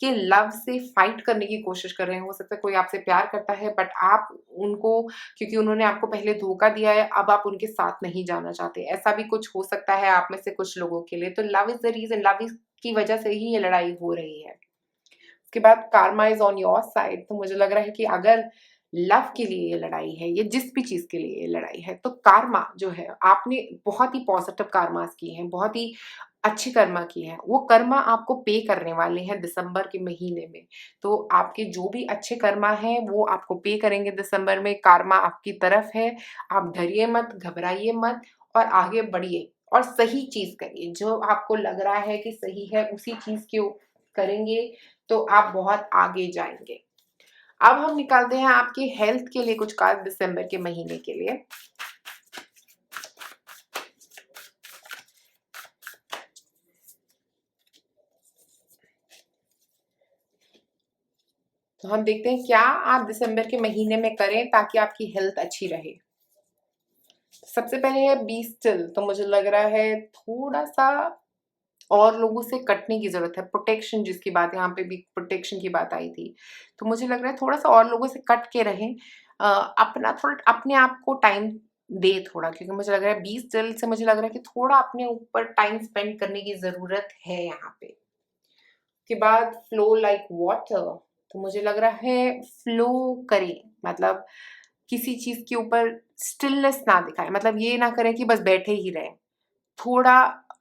के लव से फाइट करने की कोशिश कर रहे हैं। हो सकता है कोई आपसे प्यार करता है, बट आप उनको, क्योंकि उन्होंने आपको पहले धोखा दिया है, अब आप उनके साथ नहीं जाना चाहते। ऐसा भी कुछ हो सकता है आप में से कुछ लोगों के लिए। तो love is the reason, love is की वज़ह से ही ये लड़ाई हो रही है। उसके बाद Karma is on your side. तो मुझे लग रहा है कि अगर लव के लिए ये लड़ाई है, या जिस भी चीज़ के लिए ये लड़ाई है, तो कार्मा जो है, आपने बहुत ही पॉजिटिव कार्मास किए हैं, बहुत ही अच्छी कर्मा की हैं। वो कर्मा आपको पे करने वाले हैं दिसंबर के महीने में। तो आपके जो भी अच्छे कर्मा हैं, वो आपको पे करेंगे दिसंबर में। कार्मा आपकी तरफ है। आप डरिए मत, घबराइए मत और आगे बढ़िए और सही चीज़ करिए। जो आपको लग रहा है कि सही है, उसी चीज़ को करेंगे तो आप बहुत आगे जाएँगे। अब हम निकालते हैं आपकी हेल्थ के लिए कुछ कार्ड दिसंबर के महीने के लिए। तो हम देखते हैं क्या आप दिसंबर के महीने में करें ताकि आपकी हेल्थ अच्छी रहे। सबसे पहले है बी स्टिल। तो मुझे लग रहा है थोड़ा-सा और लोगों से कटने की ज़रूरत है। प्रोटेक्शन जिसकी बात, यहाँ पे भी प्रोटेक्शन की बात आई थी। तो मुझे लग रहा है थोड़ा-सा और लोगों से कट के रहें। अपना थोड़ा अपने आप को टाइम दें थोड़ा, क्योंकि मुझे लग रहा है 20 जल्द से मुझे लग रहा है कि थोड़ा अपने ऊपर टाइम स्पेंड करने की ज़रूरत है यहाँ पे। के बाद फ्लो लाइक वाटर, तो मुझे लग रहा है फ्लो करें, मतलब किसी चीज के ऊपर स्टिलनेस ना दिखाए, मतलब ये ना करें कि बस बैठे ही रहें, थोड़ा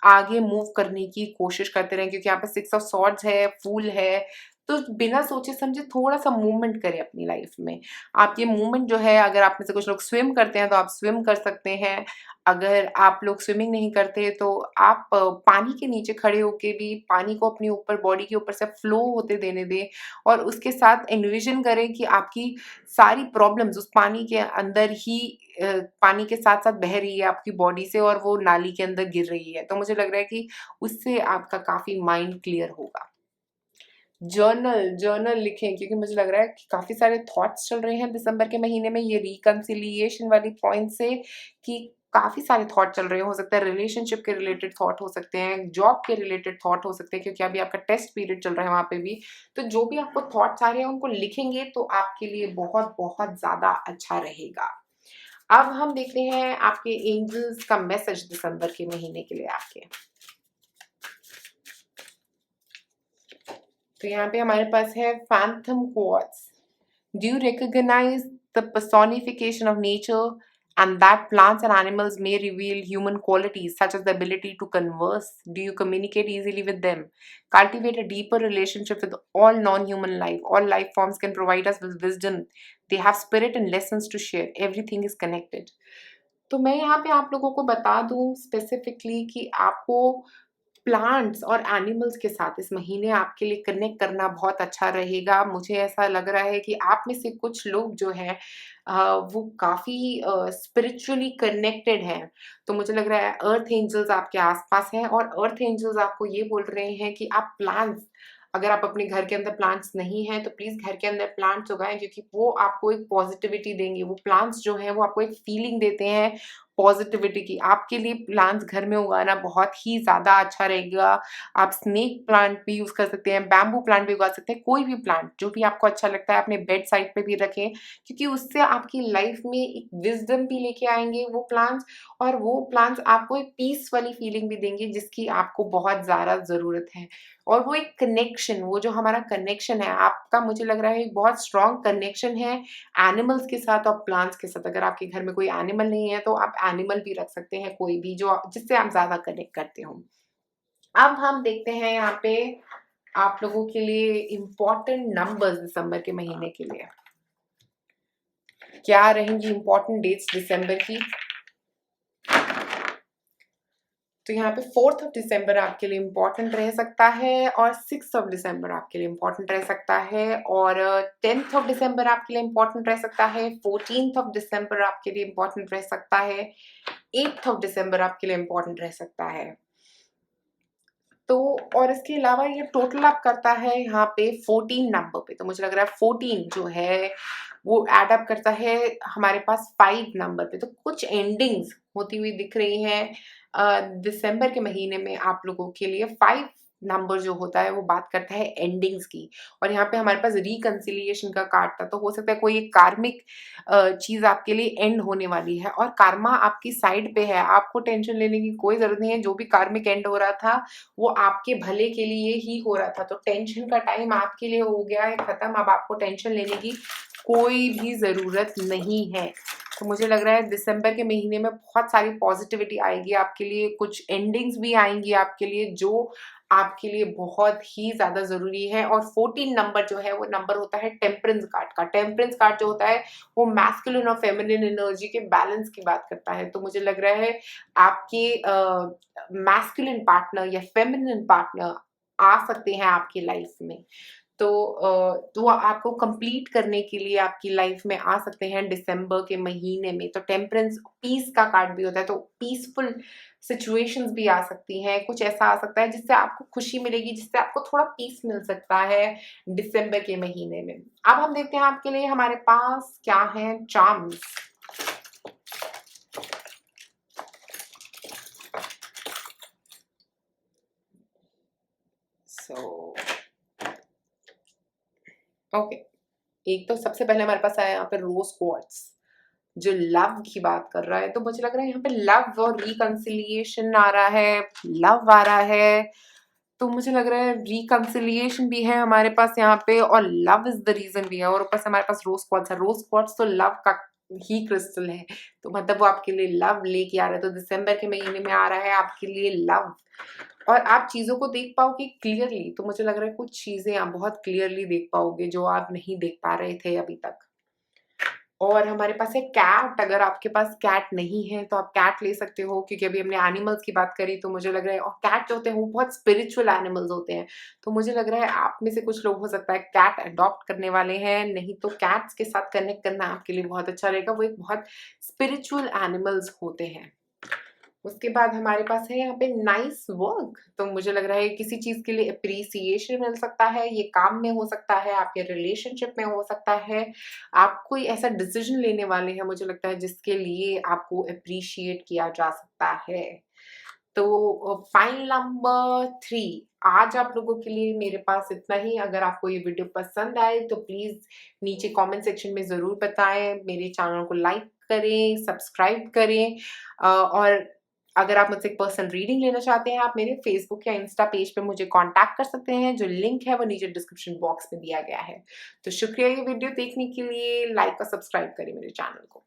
आगे मूव करने की कोशिश करते रहें, क्योंकि यहाँ पे 6 ऑफ सॉर्ड्स है, फूल है, तो बिना सोचे समझे थोड़ा सा मूवमेंट करें अपनी लाइफ में। आप ये मूवमेंट जो है, अगर आप में से कुछ लोग स्विम करते हैं तो आप स्विम कर सकते हैं, अगर आप लोग स्विमिंग नहीं करते तो आप पानी के नीचे खड़े होके भी पानी को अपने ऊपर, बॉडी के ऊपर से फ्लो होते देने दें, और उसके साथ एनविजन करें कि आपकी सारी प्रॉब्लम्स उस पानी के अंदर ही पानी के साथ साथ बह रही है आपकी बॉडी से, और वो नाली के अंदर गिर रही है, तो मुझे लग रहा है कि उससे आपका काफी माइंड क्लियर होगा। जर्नल जर्नल लिखें, क्योंकि मुझे लग रहा है कि काफी सारे थॉट्स चल रहे हैं दिसंबर के महीने में, ये रिकंसिलिएशन वाली पॉइंट से, कि काफी सारे थॉट चल रहे हैं। हो सकता है रिलेशनशिप के रिलेटेड थॉट हो सकते हैं, जॉब के रिलेटेड थॉट हो सकते हैं, क्योंकि अभी आपका टेस्ट पीरियड चल रहा है वहां पे भी। तो जो भी आपको थॉट्स आ रहे हैं उनको लिखेंगे तो आपके लिए बहुत बहुत ज्यादा अच्छा रहेगा। अब हम देखते हैं आपके एंजल्स का मैसेज दिसंबर के महीने के लिए आपके। तो यहाँ पे हमारे पास है फैंथम quartz. Do you recognize the personification of nature, and that plants and animals may reveal human qualities such as the ability to converse? Do you communicate easily with them? Cultivate a deeper relationship with all non human life. All life forms can provide us with wisdom. They have spirit and lessons to share. Everything is connected. तो मैं यहाँ पे आप लोगों को बता दूँ स्पेसिफिकली कि आपको प्लांट्स और एनिमल्स के साथ इस महीने आपके लिए कनेक्ट करना बहुत अच्छा रहेगा। मुझे ऐसा लग रहा है कि आप में से कुछ लोग जो हैं वो काफ़ी स्पिरिचुअली कनेक्टेड हैं। तो मुझे लग रहा है अर्थ एंजल्स आपके आस-पास हैं, और अर्थ एंजल्स आपको ये बोल रहे हैं कि आप प्लांट्स, अगर आप अपने घर के अंदर प्लांट्स नहीं हैं, तो प्लीज़ घर के अंदर प्लांट्स उगाएँ, क्योंकि वो आपको एक पॉज़िटिविटी देंगे। वो प्लांट्स जो हैं वो आपको एक फीलिंग देते हैं पॉज़िटिविटी की। आपके लिए प्लांट्स घर में उगाना बहुत ही ज़्यादा अच्छा रहेगा। आप स्नेक प्लांट भी यूज़ कर सकते हैं, बैम्बू प्लांट भी उगा सकते हैं, कोई भी प्लांट जो भी आपको अच्छा लगता है अपने बेड साइड पे भी रखें, क्योंकि उससे आपकी लाइफ में एक विज़डम भी लेके आएँगे वो प्लांट्स, और वो प्लांट्स आपको एक पीस वाली फीलिंग भी देंगे जिसकी आपको बहुत ज़्यादा ज़रूरत है। और वो एक कनेक्शन, वो जो हमारा कनेक्शन है आपका, मुझे लग रहा है एक बहुत स्ट्रॉन्ग कनेक्शन है एनिमल्स के साथ और प्लांट्स के साथ। अगर आपके घर में कोई एनिमल नहीं है तो आप एनिमल भी रख सकते हैं, कोई भी जो जिससे आप ज़्यादा कनेक्ट करते हो। अब हम देखते हैं यहाँ पे आप लोगों के लिए इम्पोर्टेंट नंबर्स दिसंबर के महीने के लिए। क्या रहेंगी इम्पोर्टेंट डेट्स दिसंबर की? तो यहाँ पे 4th ऑफ दिसंबर आपके लिए इम्पोर्टेंट रह सकता है, और 6th ऑफ दिसंबर आपके लिए इम्पोर्टेंट रह सकता है, और 10th ऑफ दिसंबर आपके लिए इम्पोर्टेंट रह सकता है, 14th ऑफ दिसंबर आपके लिए इम्पोर्टेंट रह सकता है, 8th ऑफ दिसंबर आपके लिए इम्पोर्टेंट रह सकता है। तो और इसके अलावा ये टोटल अप करता है यहाँ पे 14 नंबर पे, तो मुझे लग रहा है 14 जो है वो एड अप करता है हमारे पास 5 नंबर पे। तो कुछ एंडिंग्स होती हुई दिख रही हैं दिसंबर के महीने में आप लोगों के लिए। 5 नंबर जो होता है वो बात करता है एंडिंग्स की, और यहाँ पे हमारे पास रिकंसिलिएशन का कार्ड था, तो हो सकता है कोई एक कार्मिक चीज आपके लिए एंड होने वाली है, और कार्मा आपकी साइड पे है, आपको टेंशन लेने की कोई जरूरत नहीं है। जो भी कार्मिक एंड हो रहा था वो आपके भले के लिए ही हो रहा था, तो टेंशन का टाइम आपके लिए हो गया है खत्म। अब आपको टेंशन लेने की कोई भी ज़रूरत नहीं है। तो मुझे लग रहा है दिसंबर के महीने में बहुत सारी पॉजिटिविटी आएगी आपके लिए, कुछ एंडिंग्स भी आएँगी आपके लिए जो आपके लिए बहुत ही ज़्यादा ज़रूरी है। और 14 नंबर जो है वो नंबर होता है टेम्परेंस कार्ड का। टेम्परेंस कार्ड जो होता है वो मैस्कुलिन और फेमिनिन एनर्जी के बैलेंस की बात करता है। तो मुझे लग रहा है आपके मैस्कुलिन पार्टनर या फेमिनिन पार्टनर आ सकते हैं आपकी लाइफ में। तो वो आपको कंप्लीट करने के लिए आपकी लाइफ में आ सकते हैं दिसंबर के महीने में। तो टेम्परेंस पीस का कार्ड भी होता है, तो पीसफुल सिचुएशंस भी आ सकती हैं। कुछ ऐसा आ सकता है जिससे आपको खुशी मिलेगी, जिससे आपको थोड़ा पीस मिल सकता है दिसंबर के महीने में। अब हम देखते हैं आपके लिए हमारे पास क्या है चार्म्स। ओके, एक तो सबसे पहले हमारे पास आया यहाँ पे रोज क्वार्ट्स जो लव की बात कर रहा है। तो मुझे लग रहा है यहाँ पे लव और रिकंसिलिएशन आ रहा है, लव आ रहा है, तो मुझे लग रहा है रिकंसिलिएशन भी है हमारे पास यहाँ पे, और लव इज द रीजन भी है, और ऊपर से हमारे पास रोज क्वार्ट्ज है। रोज क्वार्ट्ज तो लव का ही क्रिस्टल है, तो मतलब वो आपके लिए लव लेके आ रहा है। तो दिसंबर के महीने में आ रहा है आपके लिए लव, और आप चीजों को देख पाओगे क्लियरली। तो मुझे लग रहा है कुछ चीजें आप बहुत क्लियरली देख पाओगे जो आप नहीं देख पा रहे थे अभी तक। और हमारे पास है कैट। अगर आपके पास कैट नहीं है तो आप कैट ले सकते हो, क्योंकि अभी हमने एनिमल्स की बात करी, तो मुझे लग रहा है, और कैट जो होते हैं वो बहुत स्पिरिचुअल एनिमल्स होते हैं। तो मुझे लग रहा है आप में से कुछ लोग हो सकता है कैट अडॉप्ट करने वाले हैं, नहीं तो कैट्स के साथ कनेक्ट करना आपके लिए बहुत अच्छा रहेगा। वो एक बहुत स्पिरिचुअल एनिमल्स होते हैं। उसके बाद हमारे पास है यहाँ पे नाइस वर्क। तो मुझे लग रहा है किसी चीज के लिए अप्रिसिएशन मिल सकता है, ये काम में हो सकता है, आपके रिलेशनशिप में हो सकता है, आप कोई ऐसा डिसीजन लेने वाले हैं मुझे लगता है जिसके लिए आपको अप्रिशिएट किया जा सकता है। तो फाइल नंबर 3, आज आप लोगों के लिए मेरे पास इतना ही। अगर आपको ये वीडियो पसंद आए तो प्लीज नीचे कमेंट सेक्शन में जरूर बताएं, मेरे चैनल को लाइक करें, सब्सक्राइब करें, और अगर आप मुझसे एक पर्सनल रीडिंग लेना चाहते हैं, आप मेरे फेसबुक या इंस्टा पेज पे मुझे कांटेक्ट कर सकते हैं, जो लिंक है वो नीचे डिस्क्रिप्शन बॉक्स में दिया गया है। तो शुक्रिया ये वीडियो देखने के लिए, लाइक और सब्सक्राइब करें मेरे चैनल को।